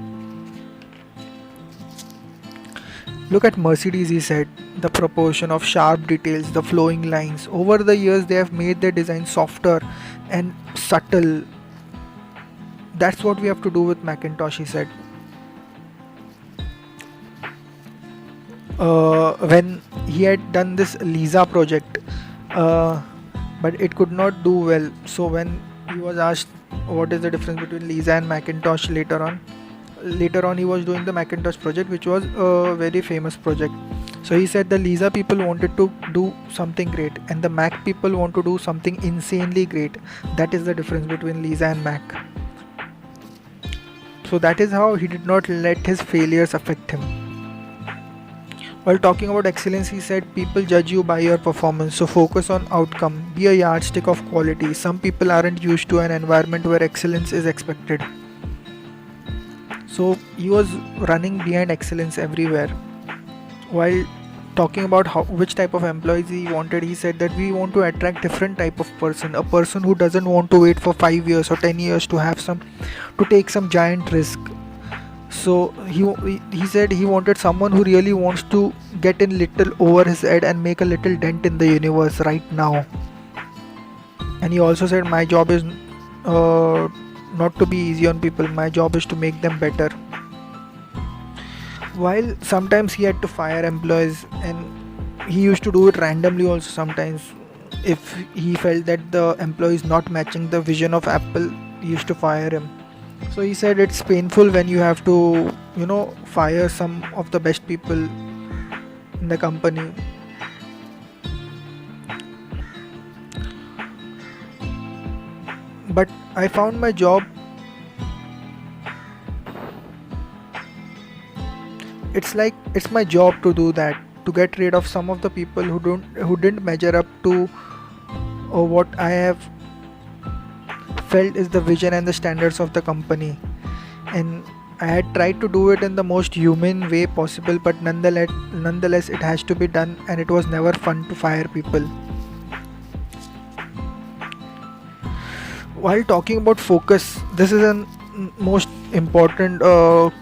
Look at Mercedes, he said. The proportion of sharp details, the flowing lines. Over the years, they have made their design softer and subtle. That's what we have to do with Macintosh, he said. When he had done this Lisa project, but it could not do well. So when he was asked what is the difference between Lisa and Macintosh later on he was doing the Macintosh project, which was a very famous project. So he said the Lisa people wanted to do something great, and the Mac people want to do something insanely great. That is the difference between Lisa and Mac. So that is how he did not let his failures affect him. While talking about excellence, he said people judge you by your performance, so focus on outcome, be a yardstick of quality. Some people aren't used to an environment where excellence is expected. So he was running behind excellence everywhere. While talking about which type of employees he wanted, he said that we want to attract different type of person, a person who doesn't want to wait for 5 years or 10 years to take some giant risk. So he said he wanted someone who really wants to get in little over his head and make a little dent in the universe right now. And he also said my job is not to be easy on people, my job is to make them better. While sometimes he had to fire employees, and he used to do it randomly also sometimes. If he felt that the employee is not matching the vision of Apple, he used to fire him. So he said it's painful when you have to, fire some of the best people in the company. But I found my job, it's my job to do that, to get rid of some of the people who didn't measure up to what I have felt is the vision and the standards of the company. And I had tried to do it in the most human way possible, but nonetheless it has to be done, and it was never fun to fire people. While talking about focus, this is an most important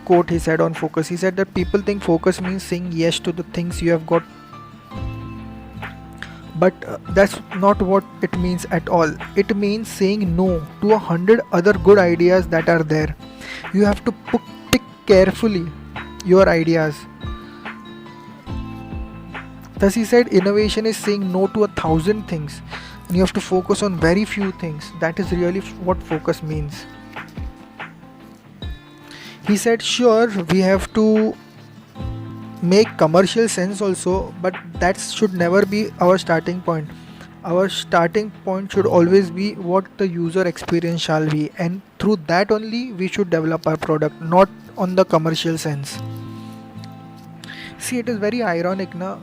quote he said on focus. He said that people think focus means saying yes to the things you have got, but that's not what it means at all. It means saying no to 100 other good ideas that are there. You have to pick carefully your ideas. Thus he said innovation is saying no to 1,000 things, and you have to focus on very few things. That is really what focus means. He said sure, we have to make commercial sense also, but that should never be our starting point. Our starting point should always be what the user experience shall be, and through that only we should develop our product, not on the commercial sense. See, it is very ironic na,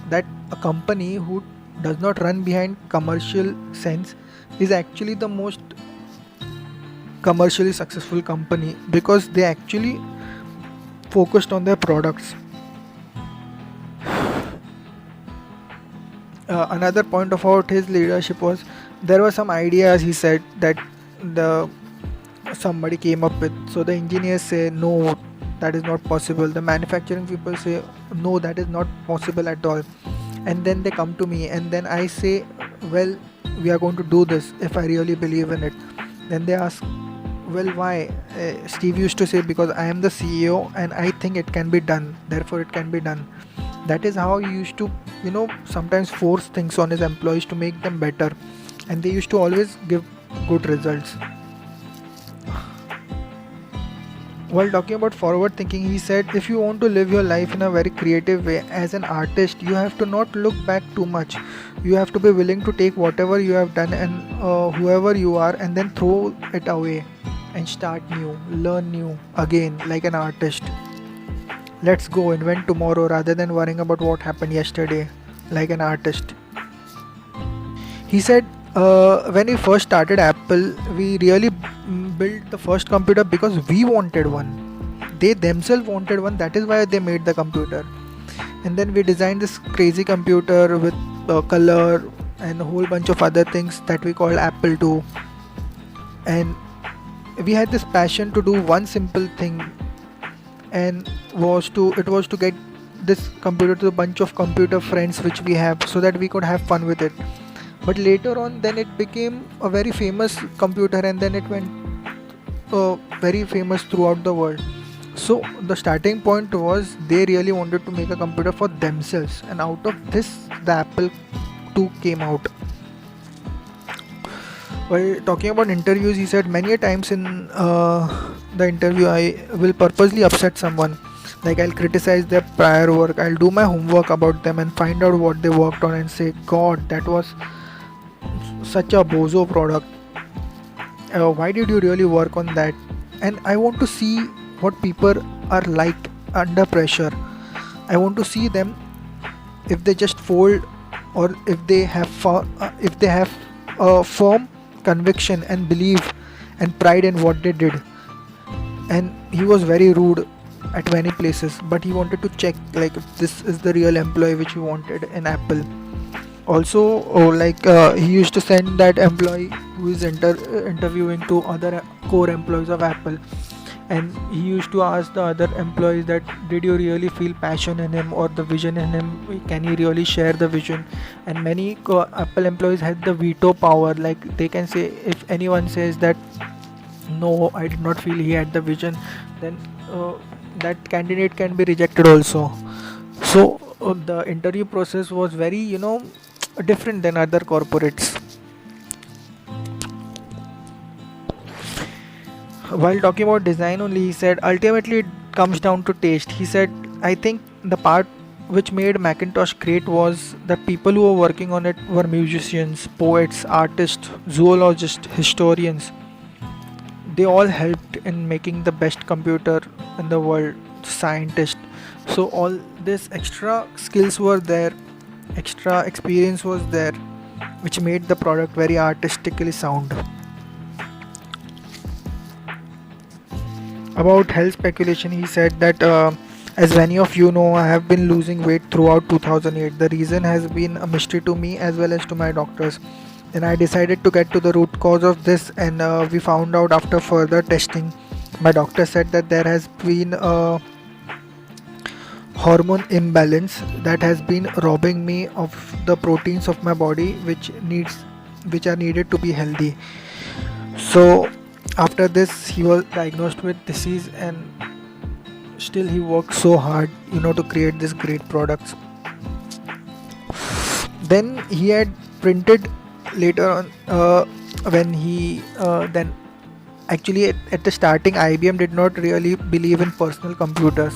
that a company who does not run behind commercial sense is actually the most commercially successful company, because they actually focused on their products. Another point about his leadership was there were some ideas he said that the somebody came up with. So the engineers say no, that is not possible. The manufacturing people say, no, that is not possible at all. And then they come to me, and then I say, well, we are going to do this if I really believe in it. Then they ask, well, why? Steve used to say, because I am the CEO and I think it can be done, therefore it can be done. That is how he used to, sometimes force things on his employees to make them better, and they used to always give good results. While talking about forward thinking, he said, if you want to live your life in a very creative way as an artist, you have to not look back too much. You have to be willing to take whatever you have done and whoever you are, and then throw it away and start new, learn new again, like an artist. Let's go invent tomorrow rather than worrying about what happened yesterday, like an artist. He said, when we first started Apple, we really built the first computer because we wanted one. They themselves wanted one, that is why they made the computer. And then we designed this crazy computer with color and a whole bunch of other things that we called Apple II. And we had this passion to do one simple thing, and it was to get this computer to a bunch of computer friends which we have, so that we could have fun with it. But later on, then it became a very famous computer, and then it went very famous throughout the world. So the starting point was they really wanted to make a computer for themselves, and out of this the Apple II came out. While talking about interviews, he said, many a times in the interview I will purposely upset someone. Like, I'll criticize their prior work, I'll do my homework about them and find out what they worked on and say, God, that was such a bozo product. Why did you really work on that? And I want to see what people are like under pressure. I want to see them, if they just fold, or if they have a firm conviction and belief and pride in what they did. And he was very rude at many places, but he wanted to check, like, if this is the real employee which he wanted in Apple. Also, he used to send that employee who is interviewing to other core employees of Apple, and he used to ask the other employees that, did you really feel passion in him or the vision in him? Can he really share the vision? And many Apple employees had the veto power, like they can say, if anyone says that, no, I did not feel he had the vision, then that candidate can be rejected also. So the interview process was very, different than other corporates. While talking about design only, he said, ultimately it comes down to taste. He said, I think the part which made Macintosh great was that people who were working on it were musicians, poets, artists, zoologists, historians. They all helped in making the best computer in the world, scientists. So all this extra skills were there, extra experience was there, which made the product very artistically sound. About health speculation, he said that, as many of you know, I have been losing weight throughout 2008. The reason has been a mystery to me as well as to my doctors. And I decided to get to the root cause of this, and we found out after further testing. My doctor said that there has been a hormone imbalance that has been robbing me of the proteins of my body which are needed to be healthy. So after this, he was diagnosed with disease, and still he worked so hard, to create these great products. Then he had printed later on, when he then actually at the starting, IBM did not really believe in personal computers.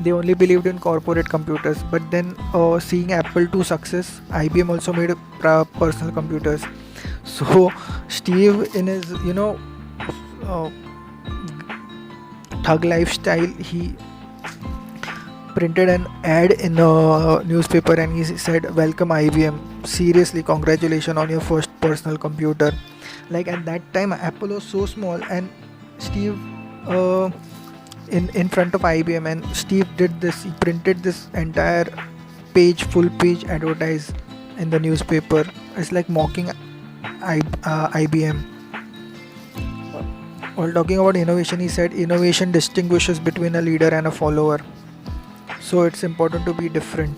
They only believed in corporate computers. But then, seeing Apple II success, IBM also made personal computers. So Steve, in his thug lifestyle, he printed an ad in a newspaper, and he said, welcome IBM, seriously, congratulations on your first personal computer. Like, at that time Apple was so small, and Steve in front of IBM, and Steve did this, he printed this entire full page advertise in the newspaper. It's like mocking IBM. While talking about innovation, he said innovation distinguishes between a leader and a follower. So it's important to be different.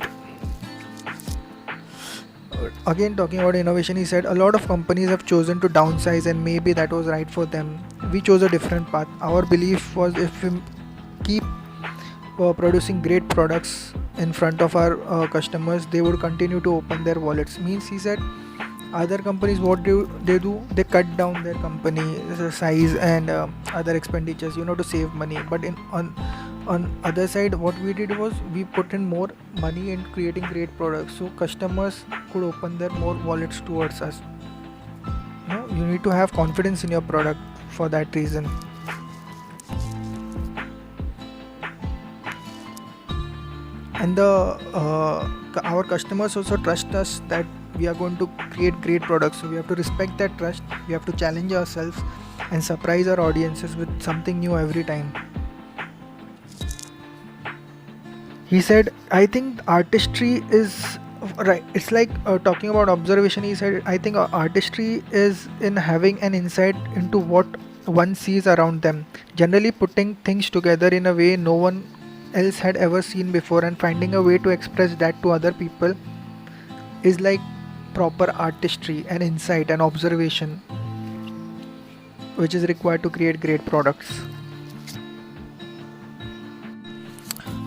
Again, talking about innovation, he said a lot of companies have chosen to downsize, and maybe that was right for them. We chose a different path. Our belief was if we keep producing great products in front of our customers, they would continue to open their wallets. Means he said other companies, what do they do? They cut down their company size and other expenditures, to save money. But on other side, what we did was we put in more money in creating great products, so customers could open their more wallets towards us. You need to have confidence in your product for that reason. And our customers also trust us that we are going to create great products, so we have to respect that trust. We have to challenge ourselves and surprise our audiences with something new every time. He said, I think artistry is right. It's like talking about observation. He said, I think artistry is in having an insight into what one sees around them, generally putting things together in a way no one else had ever seen before, and finding a way to express that to other people is like proper artistry and insight and observation, which is required to create great products.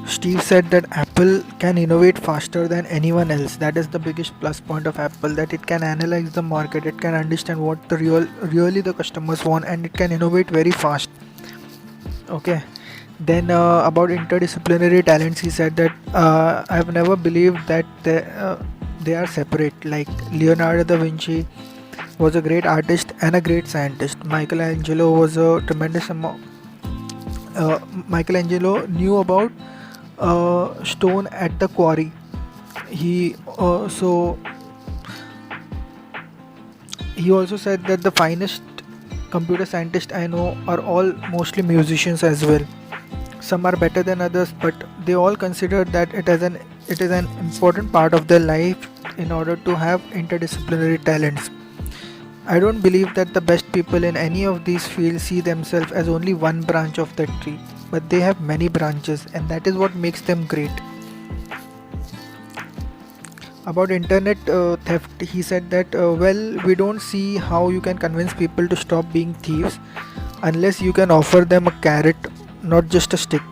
Steve said that Apple can innovate faster than anyone else. That is the biggest plus point of Apple, that it can analyze the market, it can understand what the really the customers want, and it can innovate very fast. Okay. Then about interdisciplinary talents, he said that I have never believed that they are separate. Like Leonardo da Vinci was a great artist and a great scientist. Michelangelo was a tremendous amount. Michelangelo knew about stone at the quarry. He so he also said that the finest computer scientists I know are all mostly musicians as well. Some are better than others, but they all consider that it is an important part of their life in order to have interdisciplinary talents. I don't believe that the best people in any of these fields see themselves as only one branch of that tree, but they have many branches, and that is what makes them great. About internet theft, he said that we don't see how you can convince people to stop being thieves unless you can offer them a carrot, not just a stick.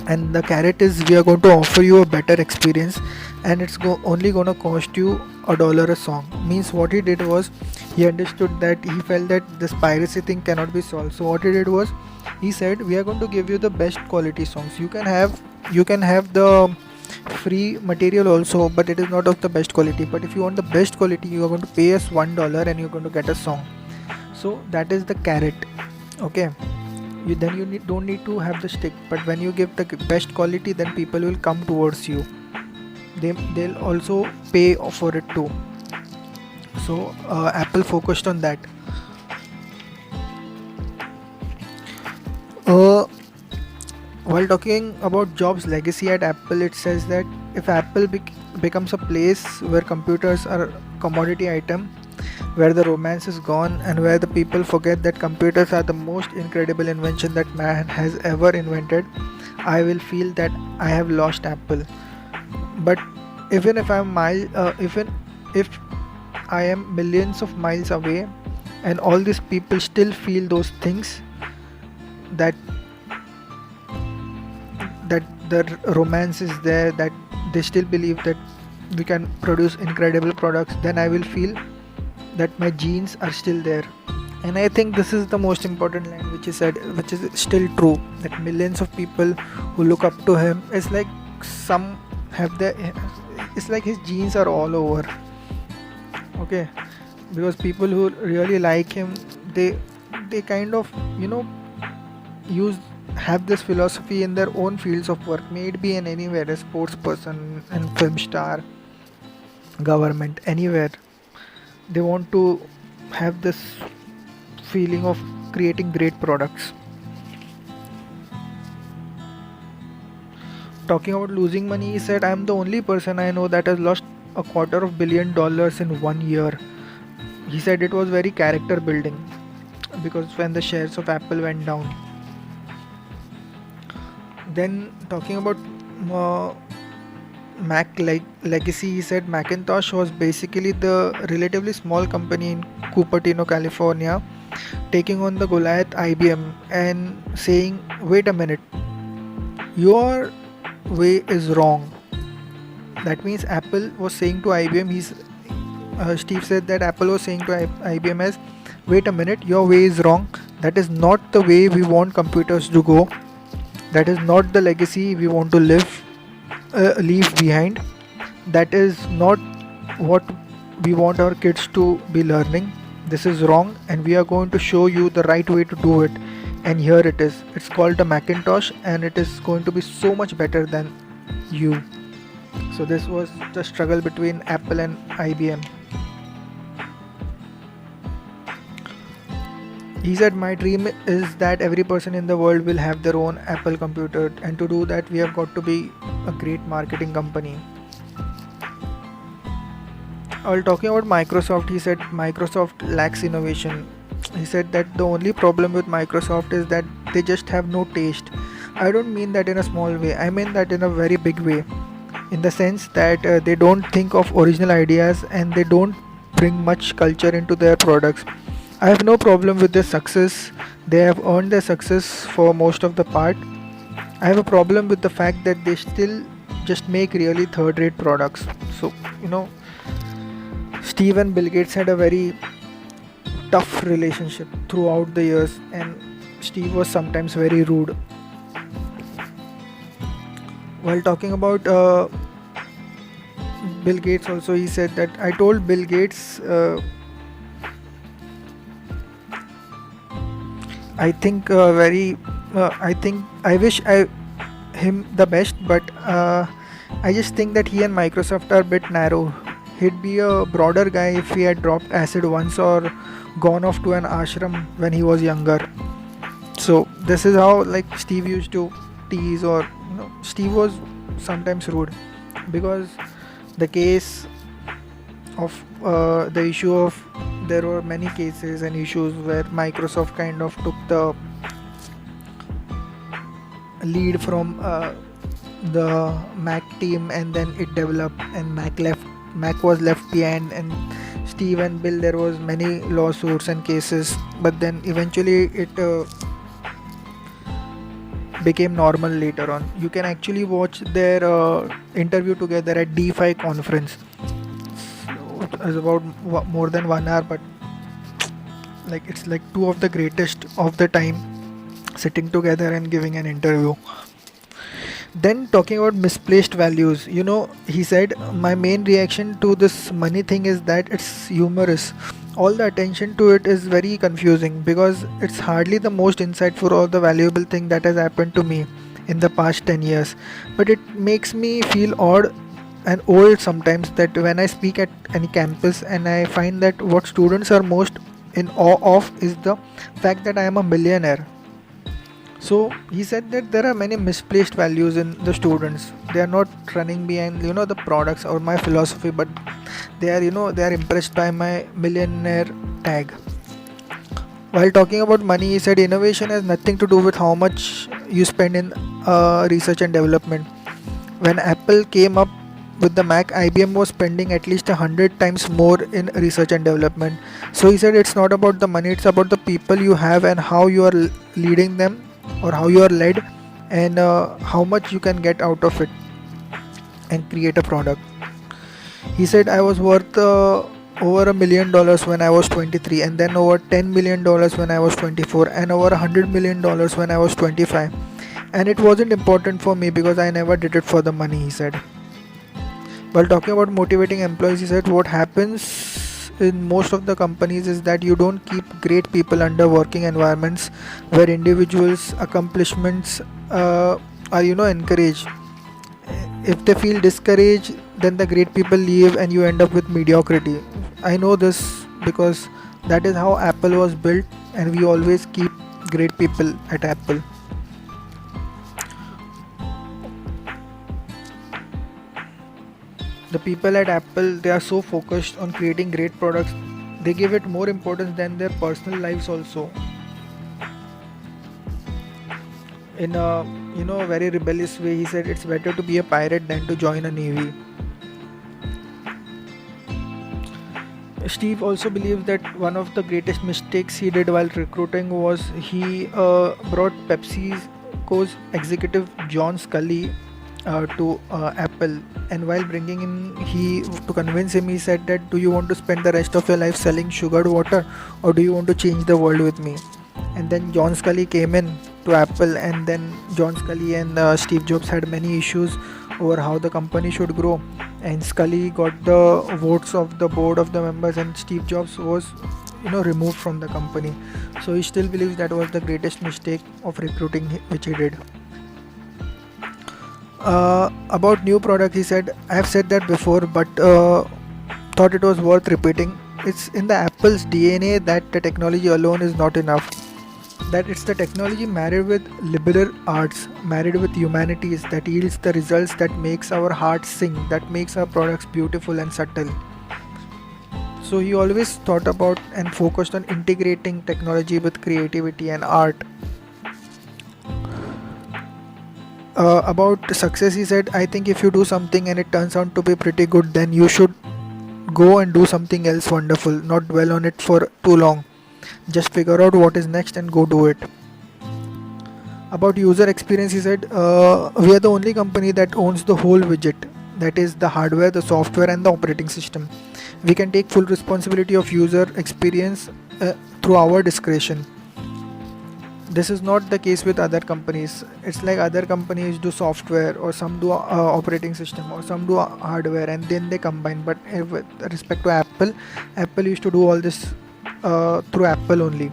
And the carrot is, we are going to offer you a better experience, and it's only going to cost you $1 a song. Means what he did was, he understood that he felt that this piracy thing cannot be solved. So what he did was, he said, we are going to give you the best quality songs. You can have the free material also, but it is not of the best quality. But if you want the best quality, you are going to pay us $1 and you're going to get a song. So that is the carrot. Okay. Don't need to have the stick, but when you give the best quality, then people will come towards you. They'll also pay for it too. So Apple focused on that. While talking about Jobs' legacy at Apple, it says that if Apple becomes a place where computers are a commodity item, where the romance is gone, and where the people forget that computers are the most incredible invention that man has ever invented, I will feel that I have lost Apple. But even if if I am millions of miles away, and all these people still feel those things, that the romance is there, that they still believe that we can produce incredible products, then I will feel that my genes are still there. And I think this is the most important line which is said, which is still true, that millions of people who look up to him, it's like it's like his genes are all over. Okay, because people who really like him, they kind of have this philosophy in their own fields of work, may it be in anywhere, a sports person and film star, government, anywhere. They want to have this feeling of creating great products. Talking about losing money, he said, I am the only person I know that has lost $250 million in 1 year. He said it was very character building. because when the shares of Apple went down. Then talking about uh, Mac legacy, he said Macintosh was basically the relatively small company in Cupertino, California, taking on the Goliath IBM and saying, "Wait a minute, your way is wrong." That means Apple was saying to IBM, Steve said that Apple was saying to IBM as, "Wait a minute, your way is wrong. That is not the way we want computers to go. That is not the legacy we want to leave behind. That is not what we want our kids to be learning. This is wrong, and we are going to show you the right way to do it. And here it is. It's called the Macintosh, and it is going to be so much better than you." So this was the struggle between Apple and IBM. He said, "My dream is that every person in the world will have their own Apple computer, and to do that, we have got to be a great marketing company." While talking about Microsoft, he said Microsoft lacks innovation. He said that the only problem with Microsoft is that they just have no taste. I don't mean that in a small way, I mean that in a very big way, in the sense that they don't think of original ideas and they don't bring much culture into their products. I have no problem with their success. They have earned their success for most of the part. I have a problem with the fact that they still just make really third rate products. So, Steve and Bill Gates had a very tough relationship throughout the years, and Steve was sometimes very rude. While talking about Bill Gates, also, he said that I told Bill Gates, I wish him the best, but I just think that he and Microsoft are a bit narrow. He'd be a broader guy if he had dropped acid once or gone off to an ashram when he was younger. So this is how Steve used to tease, or Steve was sometimes rude, because the case of the issue of there were many cases and issues where Microsoft kind of took the lead from the Mac team, and then it developed and Mac was left behind, and Steve and Bill, there was many lawsuits and cases, but then eventually it became normal later on. You can actually watch their interview together at DeFi conference. It's about more than 1 hour, but it's like two of the greatest of the time sitting together and giving an interview. Then talking about misplaced values, he said, "My main reaction to this money thing is that it's humorous. All the attention to it is very confusing because it's hardly the most insightful or the valuable thing that has happened to me in the past 10 years. But it makes me feel odd and old sometimes that when I speak at any campus and I find that what students are most in awe of is the fact that I am a millionaire." So he said that there are many misplaced values in the students. They are not running behind the products or my philosophy, but they are impressed by my millionaire tag. While talking about money, he said innovation has nothing to do with how much you spend in research and development. When Apple came up with the Mac, IBM was spending at least 100 times more in research and development. So he said it's not about the money, it's about the people you have and how you are leading them, or how you are led, and how much you can get out of it and create a product. He said, "I was worth over $1 million when I was 23, and then over $10 million when I was 24, and over $100 million when I was 25. And it wasn't important for me because I never did it for the money," he said. While talking about motivating employees, he said, "What happens in most of the companies is that you don't keep great people under working environments where individuals' accomplishments are encouraged. If they feel discouraged, then the great people leave and you end up with mediocrity." I know this because that is how Apple was built, and we always keep great people at Apple. The people at Apple, they are so focused on creating great products, they give it more importance than their personal lives also. in a very rebellious way. He said it's better to be a pirate than to join a navy. Steve also believes that one of the greatest mistakes he did while recruiting was he brought PepsiCo's executive John Scully to Apple, and while bringing in, he to convince him, he said that, "Do you want to spend the rest of your life selling sugared water, or do you want to change the world with me?" And then John Scully came in to Apple, and then John Scully and Steve Jobs had many issues over how the company should grow, and Scully got the votes of the board of the members, and Steve Jobs was removed from the company. So he still believes that was the greatest mistake of recruiting which he did. About new product, he said, "I have said that before, but thought it was worth repeating. It's in the Apple's DNA that the technology alone is not enough. That it's the technology married with liberal arts, married with humanities, that yields the results that makes our hearts sing, that makes our products beautiful and subtle." So he always thought about and focused on integrating technology with creativity and art. About success, he said, "I think if you do something and it turns out to be pretty good, then you should go and do something else wonderful, not dwell on it for too long. Just figure out what is next and go do it." About user experience, he said, "We are the only company that owns the whole widget, that is, the hardware, the software, and the operating system. We can take full responsibility of user experience through our discretion. This is not the case with other companies. It's like other companies do software, or some do operating system, or some do hardware, and then they combine. But with respect to Apple, Apple used to do all this through Apple only."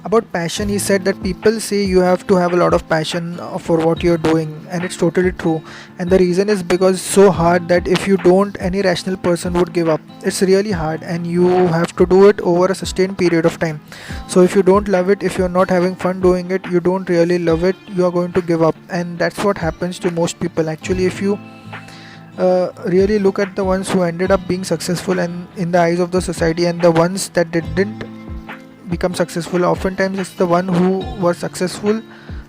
About passion, he said that people say you have to have a lot of passion for what you're doing, and it's totally true. And the reason is because it's so hard that if you don't, any rational person would give up. It's really hard, and you have to do it over a sustained period of time. So if you don't love it, if you're not having fun doing it, you don't really love it, you are going to give up. And that's what happens to most people. Actually, if you really look at the ones who ended up being successful and in the eyes of the society, and the ones that didn't become successful, oftentimes it's the one who was successful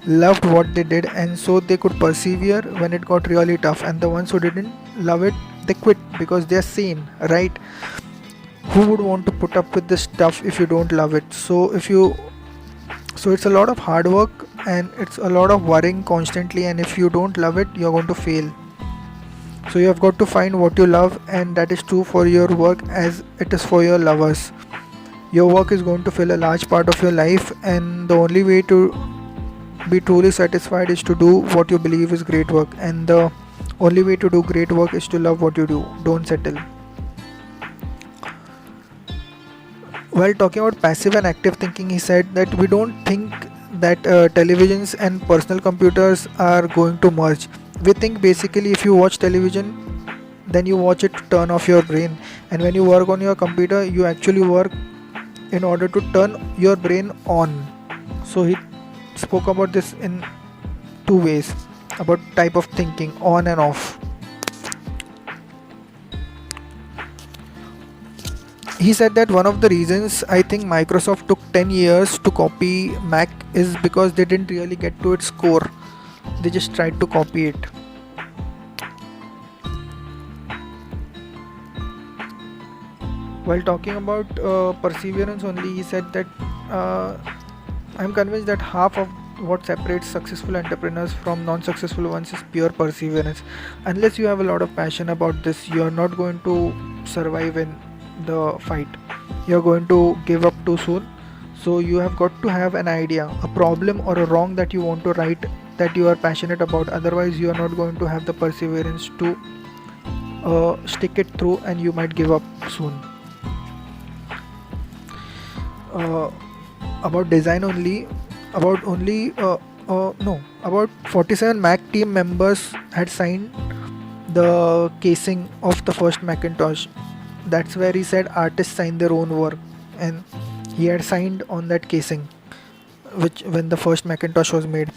loved what they did, and so they could persevere when it got really tough. And the ones who didn't love it, they quit because they're sane, right? Who would want to put up with this stuff if you don't love it? So it's a lot of hard work, and it's a lot of worrying constantly, and if you don't love it, you're going to fail. So you have got to find what you love, and that is true for your work as it is for your lovers. Your work is going to fill a large part of your life, and the only way to be truly satisfied is to do what you believe is great work, and the only way to do great work is to love what you do. Don't settle. While talking about passive and active thinking, he said that we don't think that televisions and personal computers are going to merge. We think basically if you watch television, then you watch it to turn off your brain, and when you work on your computer, you actually work in order to turn your brain on. So he spoke about this in two ways, about type of thinking, on and off. He said that one of the reasons I think Microsoft took 10 years to copy Mac is because they didn't really get to its core. They just tried to copy it. While talking about perseverance only, he said that I'm convinced that half of what separates successful entrepreneurs from non-successful ones is pure perseverance. Unless you have a lot of passion about this, you are not going to survive in the fight. You are going to give up too soon. So you have got to have an idea, a problem or a wrong that you want to right, that you are passionate about. Otherwise, you are not going to have the perseverance to stick it through, and you might give up soon. About design only, about 47 Mac team members had signed the casing of the first Macintosh. That's where he said artists sign their own work, and he had signed on that casing, which when the first Macintosh was made.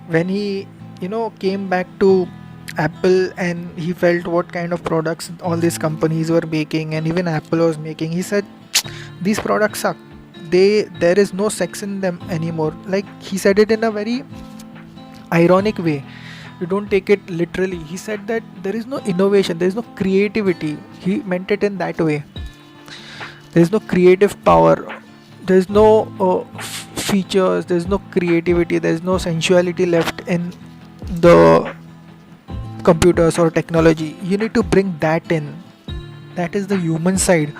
When he came back to Apple, and he felt what kind of products all these companies were making, and even Apple was making. He said these products suck. There is no sex in them anymore. Like, he said it in a very ironic way. You don't take it literally. He said that there is no innovation, there is no creativity. He meant it in that way. There is no creative power, there is no features, there is no creativity, there is no sensuality left in the computers or technology. You need to bring that in. That is the human side.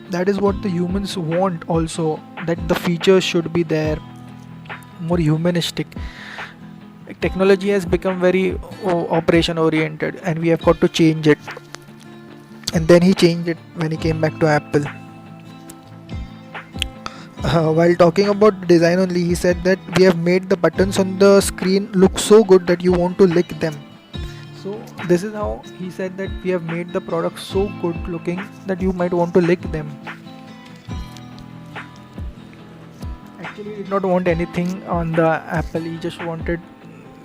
That is what the humans want also, that the features should be there, more humanistic. Technology has become very operation oriented, and we have got to change it. And then he changed it when he came back to Apple. While talking about design only, he said that we have made the buttons on the screen look so good that you want to lick them. So this is how he said that we have made the product so good looking that you might want to lick them. Actually, he did not want anything on the Apple. He just wanted.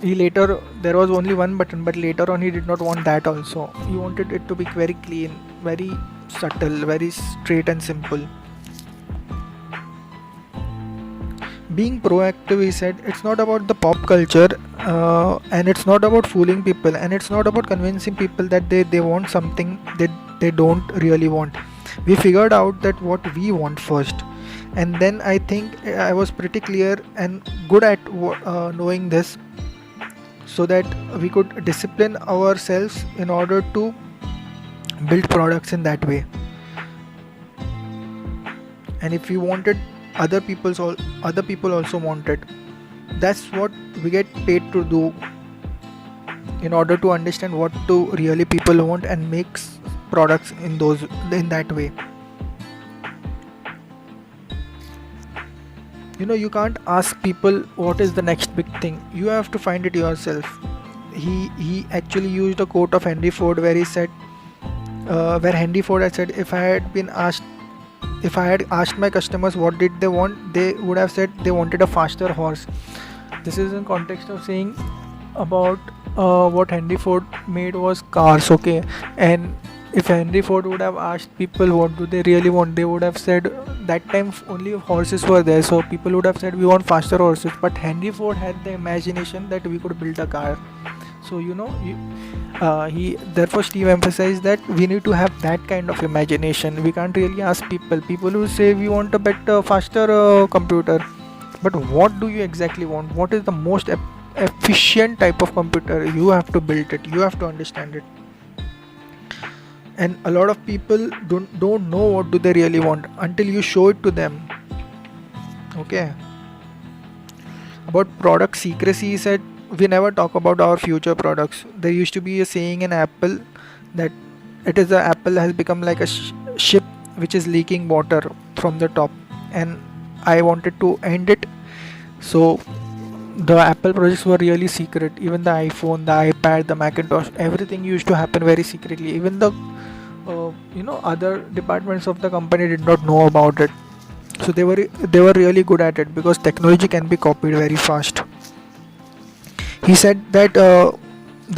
He later, there was only one button, but later on he did not want that also. He wanted it to be very clean, very subtle, very straight and simple. Being proactive, he said, it's not about the pop culture, and it's not about fooling people, and it's not about convincing people that they want something that they don't really want. We figured out that what we want first, and then I think I was pretty clear and good at knowing this, so that we could discipline ourselves in order to build products in that way. And if we wanted, other people also wanted. That's what we get paid to do, in order to understand what do really people want and makes products in that way. You can't ask people what is the next big thing. You have to find it yourself. He actually used a quote of Henry Ford, where he said, where Henry Ford had said, if I had asked my customers what did they want, they would have said they wanted a faster horse. This is in context of saying about what Henry Ford made was cars, okay? And if Henry Ford would have asked people what do they really want, they would have said, that time only horses were there, so people would have said we want faster horses. But Henry Ford had the imagination that we could build a car. So therefore Steve emphasized that we need to have that kind of imagination. We can't really ask people who say we want a better, faster computer, but what do you exactly want? What is the most efficient type of computer? You have to build it, you have to understand it. And a lot of people don't know what do they really want until you show it to them. Okay. About product secrecy, he said, we never talk about our future products. There used to be a saying in Apple that Apple has become like a ship which is leaking water from the top, and I wanted to end it. So the Apple projects were really secret. Even the iPhone, the iPad, the Macintosh, everything used to happen very secretly. Even the other departments of the company did not know about it. So they were really good at it, because technology can be copied very fast. He said that our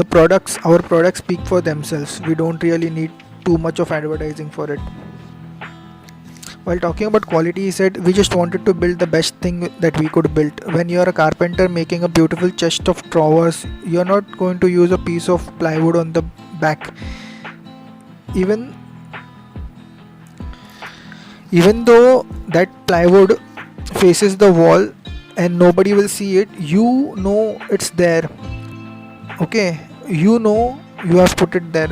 products speak for themselves. We don't really need too much of advertising for it. While talking about quality, he said, we just wanted to build the best thing that we could build. When you are a carpenter making a beautiful chest of drawers, you're not going to use a piece of plywood on the back. Even though that plywood faces the wall and nobody will see it, it's there. Okay, you have put it there.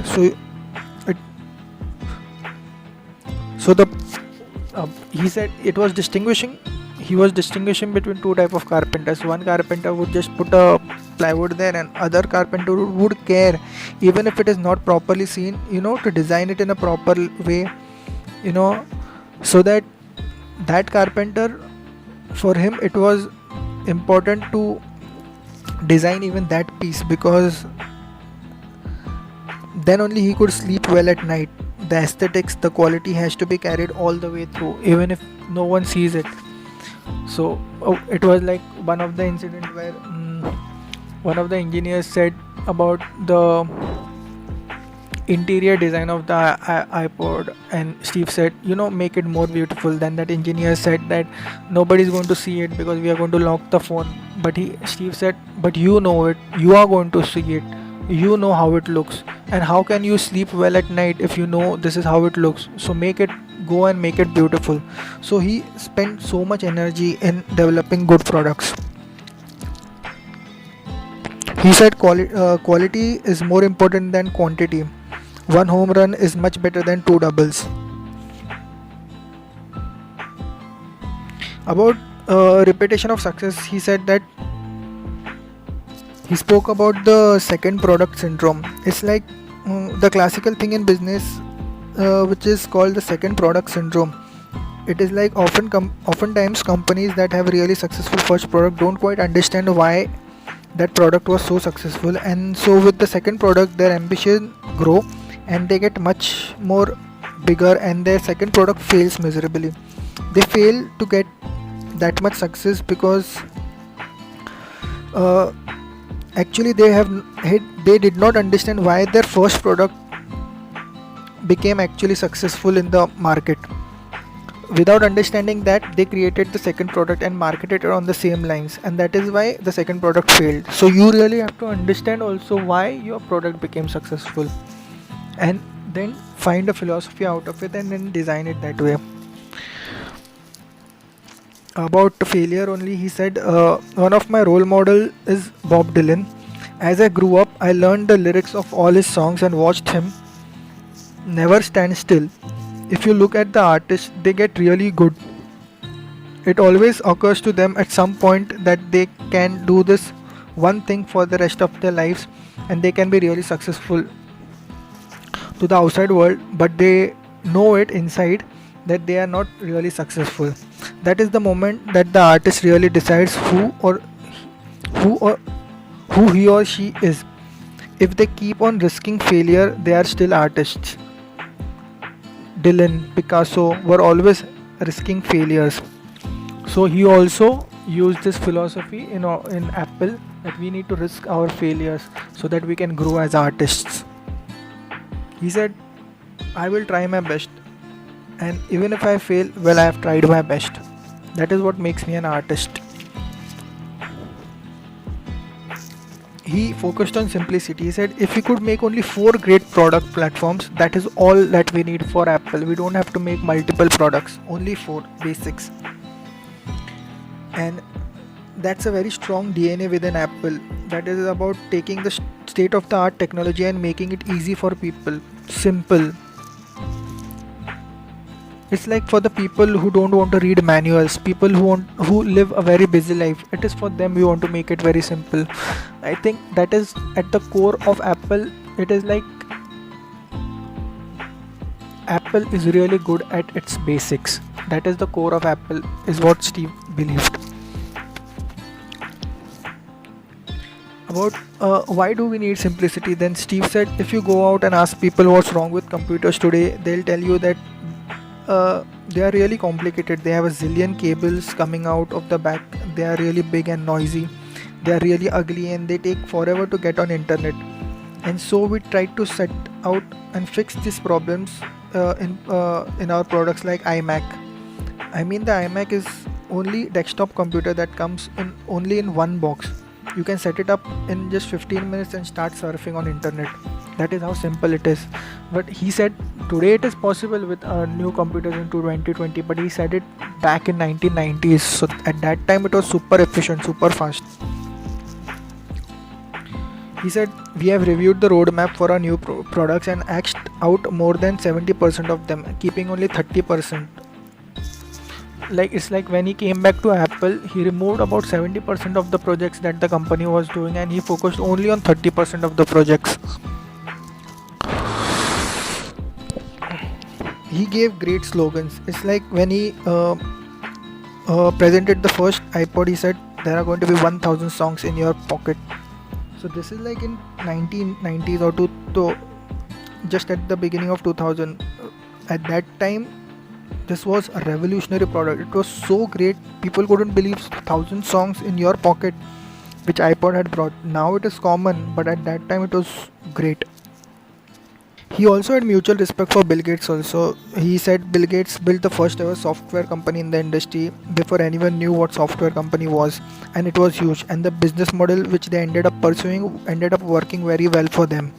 He said he was distinguishing between two type of carpenters. One carpenter would just put a plywood there, and other carpenter would care, even if it is not properly seen, to design it in a proper way, so that carpenter, for him it was important to design even that piece, because then only he could sleep well at night. The aesthetics, the quality has to be carried all the way through, even if no one sees it. So it was like one of the incident where one of the engineers said about the interior design of the iPod, and Steve said, make it more beautiful. Then that engineer said that nobody's going to see it because we are going to lock the phone. But Steve said, but you know it, you are going to see it, you know how it looks, and how can you sleep well at night if you know this is how it looks? So make it, go and make it beautiful. So he spent so much energy in developing good products. He said quality is more important than quantity. One home run is much better than two doubles. About repetition of success, he said that he spoke about the second product syndrome. It's like the classical thing in business, which is called the second product syndrome. It is like oftentimes companies that have really successful first product don't quite understand why that product was so successful, and so with the second product their ambition grow and they get much more bigger, and their second product fails miserably. They fail to get that much success because uh, actually they did not understand why their first product became actually successful in the market. Without understanding that, they created the second product and marketed it on the same lines, and that is why the second product failed. So you really have to understand also why your product became successful, and then find a philosophy out of it and then design it that way. About failure only, he said, one of my role model is Bob Dylan. As I grew up, I learned the lyrics of all his songs and watched him never stand still. If you look at the artists, they get really good. It always occurs to them at some point that they can do this one thing for the rest of their lives and they can be really successful to the outside world, but they know it inside that they are not really successful. That is the moment that the artist really decides who or who he or she is. If they keep on risking failure, they are still artists. Dylan, Picasso were always risking failures. So he also used this philosophy in Apple, that we need to risk our failures so that we can grow as artists. He said, I will try my best, and even if I fail, well, I have tried my best. That is what makes me an artist. He focused on simplicity. He said, if we could make only 4 great product platforms, that is all that we need for Apple. We don't have to make multiple products, only 4 basics. And that's a very strong DNA within Apple. That is about taking the state of the art technology and making it easy for people, simple. It's like for the people who don't want to read manuals, people who live a very busy life. It is for them we want to make it very simple. I think that is at the core of Apple. It is like Apple is really good at its basics. That is the core of Apple, is what Steve believed. About why do we need simplicity, then Steve said, if you go out and ask people what's wrong with computers today, they'll tell you that they are really complicated. They have a zillion cables coming out of the back. They are really big and noisy. They are really ugly and they take forever to get on internet. And so we try to set out and fix these problems in our products like iMac. I mean, the iMac is only desktop computer that comes in only in one box. You can set it up in just 15 minutes and start surfing on internet. That is how simple it is. But he said today it is possible with new computers in 2020, but he said it back in 1990s. So at that time it was super efficient, super fast. He said, we have reviewed the roadmap for our new products and axed out more than 70% of them, keeping only 30%. Like, it's like when he came back to Apple, he removed about 70% of the projects that the company was doing and he focused only on 30% of the projects. He gave great slogans. It's like when he presented the first iPod, he said there are going to be 1000 songs in your pocket. So this is like in 1990s or just at the beginning of 2000. At that time, this was a revolutionary product. It was so great, people couldn't believe 1000 songs in your pocket. which iPod had brought. Now it is common, but at that time it was great. He also had mutual respect for Bill Gates also. He said Bill Gates built the first ever software company in the industry before anyone knew what software company was, and it was huge, and the business model which they ended up pursuing ended up working very well for them.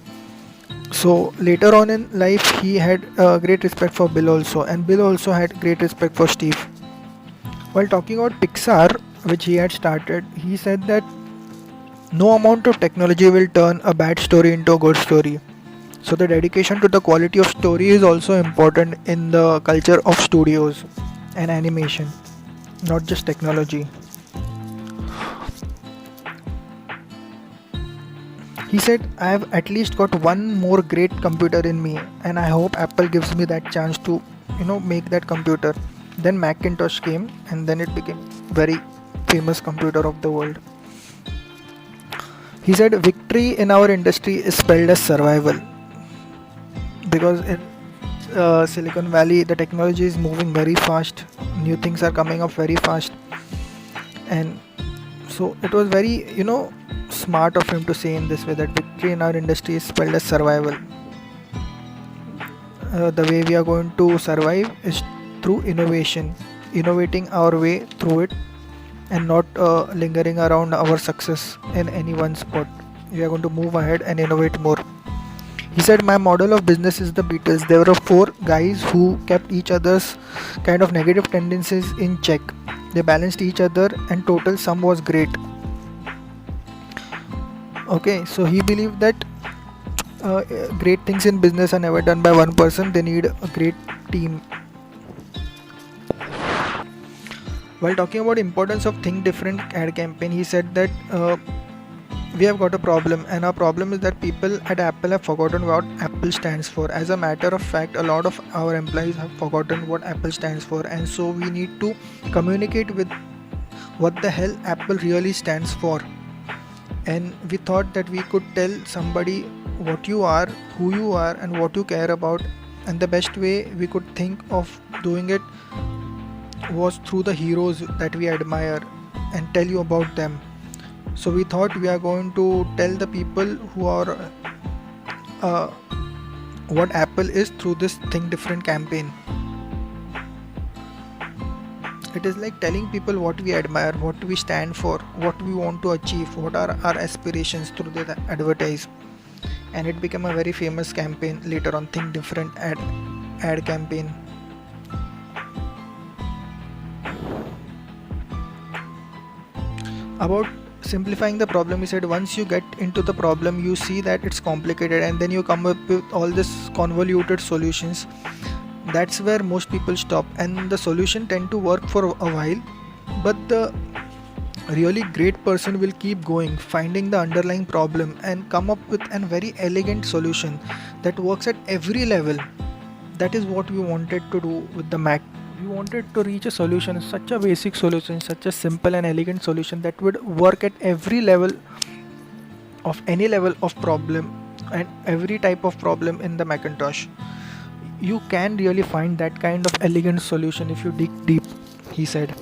So later on in life he had great respect for Bill also, and Bill also had great respect for Steve. While talking about Pixar, which he had started, he said that no amount of technology will turn a bad story into a good story. So the dedication to the quality of story is also important in the culture of studios and animation, not just technology. He said, I have at least got one more great computer in me, and I hope Apple gives me that chance to, make that computer. Then Macintosh came, and then it became very famous computer of the world. He said, victory in our industry is spelled as survival, because in Silicon Valley the technology is moving very fast, new things are coming up very fast, and so it was very smart of him to say in this way that victory in our industry is spelled as survival. The way we are going to survive is through innovation, innovating our way through it, and not lingering around our success in any one spot. We are going to move ahead and innovate more. He said, my model of business is the Beatles. There were four guys who kept each other's kind of negative tendencies in check. They balanced each other, and total sum was great. Okay, so he believed that great things in business are never done by one person, they need a great team. While talking about importance of Think Different ad campaign, he said that we have got a problem, and our problem is that people at Apple have forgotten what Apple stands for. As a matter of fact, a lot of our employees have forgotten what Apple stands for, and so we need to communicate with what the hell Apple really stands for. And we thought that we could tell somebody what you are, who you are, and what you care about, and the best way we could think of doing it was through the heroes that we admire and tell you about them. So we thought we are going to tell the people who are what Apple is through this Think Different campaign. It is like telling people what we admire, what we stand for, what we want to achieve, what are our aspirations through the advertise. And it became a very famous campaign later on, Think Different ad campaign. About simplifying the problem, he said, once you get into the problem, you see that it's complicated, and then you come up with all this convoluted solutions. That's where most people stop, and the solution tend to work for a while, but the really great person will keep going, finding the underlying problem and come up with a very elegant solution that works at every level. That is what we wanted to do with the Mac. We wanted to reach a solution, such a basic solution, such a simple and elegant solution that would work at every level of any level of problem and every type of problem in the Macintosh. You can really find that kind of elegant solution if you dig deep, he said.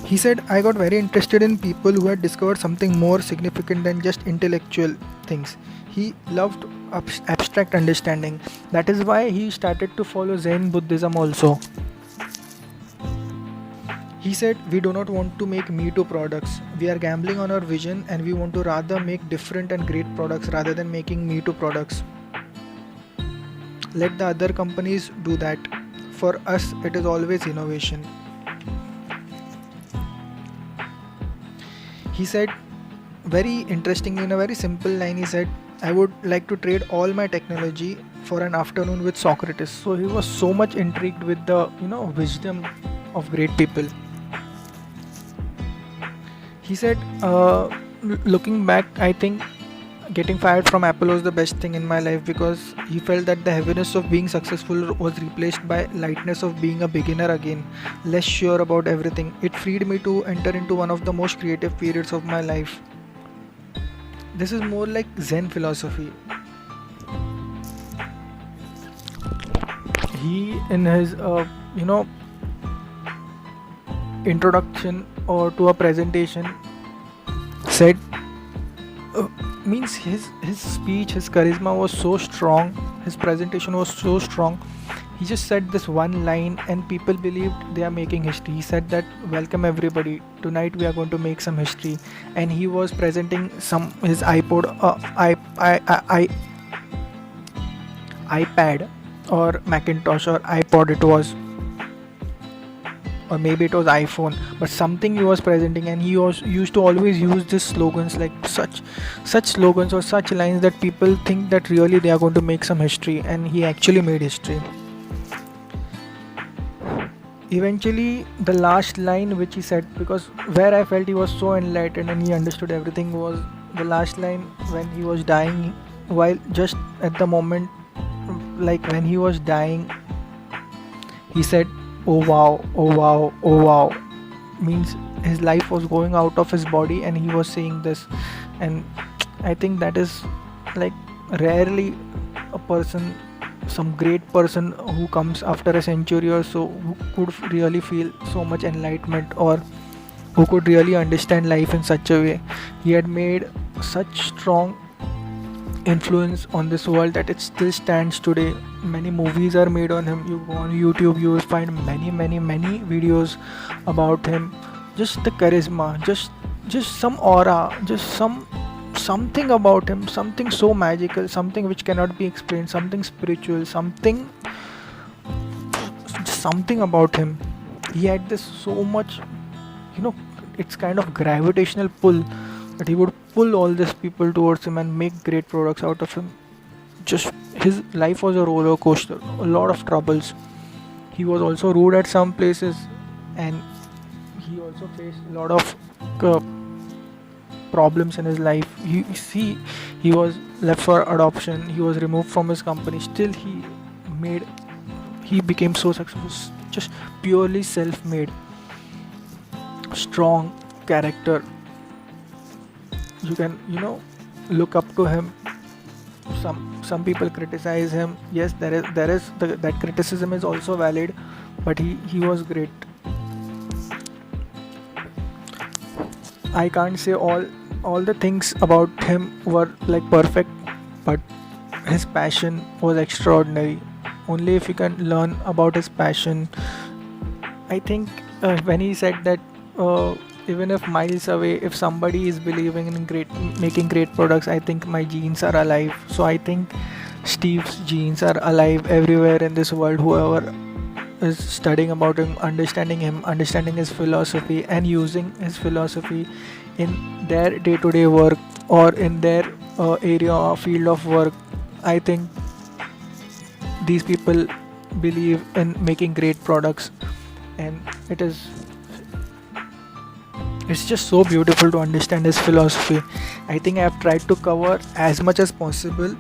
He said, I got very interested in people who had discovered something more significant than just intellectual things. He loved abstract understanding. That is why he started to follow Zen Buddhism also. He said, we do not want to make Me Too products. We are gambling on our vision, and we want to rather make different and great products rather than making Me Too products. Let the other companies do that. For us, it is always innovation. He said, very interestingly, in a very simple line, he said, I would like to trade all my technology for an afternoon with Socrates. So he was so much intrigued with the wisdom of great people. He said, looking back, I think getting fired from Apple was the best thing in my life, because he felt that the heaviness of being successful was replaced by lightness of being a beginner again, less sure about everything. It freed me to enter into one of the most creative periods of my life. This is more like Zen philosophy. He, in his introduction or to a presentation said, uh, means his speech, his charisma was so strong, his presentation was so strong. He just said this one line and people believed they are making history. He said that, welcome everybody, tonight we are going to make some history. And he was presenting some his iPad or Macintosh or iPod it was, or maybe it was iPhone, but something he was presenting, and he was used to always use these slogans, like such slogans or such lines that people think that really they are going to make some history, and he actually made history. Eventually, the last line which he said, because where I felt he was so enlightened and he understood everything, was the last line when he was dying. While just at the moment, like when he was dying, he said, "Oh wow, oh wow, oh wow." Means his life was going out of his body, and he was saying this, and I think that is like rarely a person, some great person who comes after a century or so, who could really feel so much enlightenment, or who could really understand life in such a way. He had made such strong influence on this world that it still stands today. Many movies are made on him. You go on YouTube, you will find many videos about him. Just the charisma, just some aura, just something about him, something so magical, something which cannot be explained, something spiritual, something about him. He had this so much, it's kind of gravitational pull, that he would pull all these people towards him and make great products out of him. Just his life was a roller coaster, a lot of troubles. He was also rude at some places, and he also faced a lot of uh, problems in his life. He was left for adoption, he was removed from his company, still he became so successful, just purely self-made, strong character. You can look up to him. Some people criticize him. Yes, that criticism is also valid, but he was great. I can't say all the things about him were like perfect, but his passion was extraordinary. Only if you can learn about his passion. I think when he said that, even if miles away, if somebody is believing in making great products, I think my genes are alive. So I think Steve's genes are alive everywhere in this world. Whoever is studying about him, understanding his philosophy, and using his philosophy in their day-to-day work, or in their area or field of work, I think these people believe in making great products. And it's just so beautiful to understand his philosophy. I think I have tried to cover as much as possible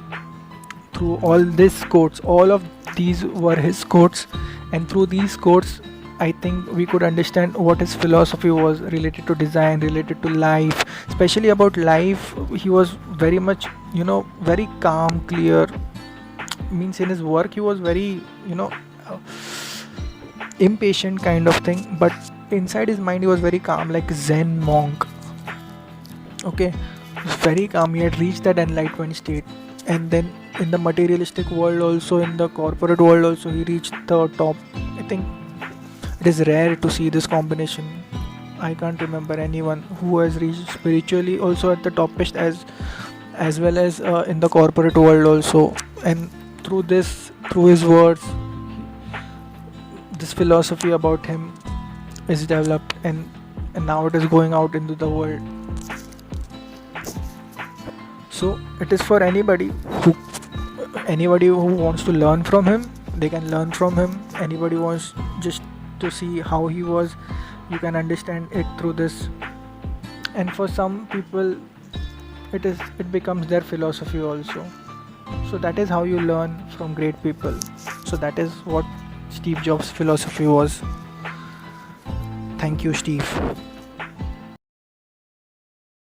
through all these quotes. All of these were his quotes, and through these quotes, I think we could understand what his philosophy was related to design, related to life, especially about life. He was very much, very calm, clear. Means in his work, he was very, impatient kind of thing, but inside his mind he was very calm, like Zen monk. Okay, very calm. He had reached that enlightenment state, and then in the materialistic world also, in the corporate world also, he reached the top. I think it is rare to see this combination. I can't remember anyone who has reached spiritually also at the topest, as well as in the corporate world also. And through his words, this philosophy about him is developed, and now it is going out into the world. So it is for anybody who wants to learn from him, they can learn from him. Anybody wants just to see how he was, you can understand it through this. And for some people, it becomes their philosophy also. So that is how you learn from great people. So that is what Steve Jobs' philosophy was. Thank you, Steve.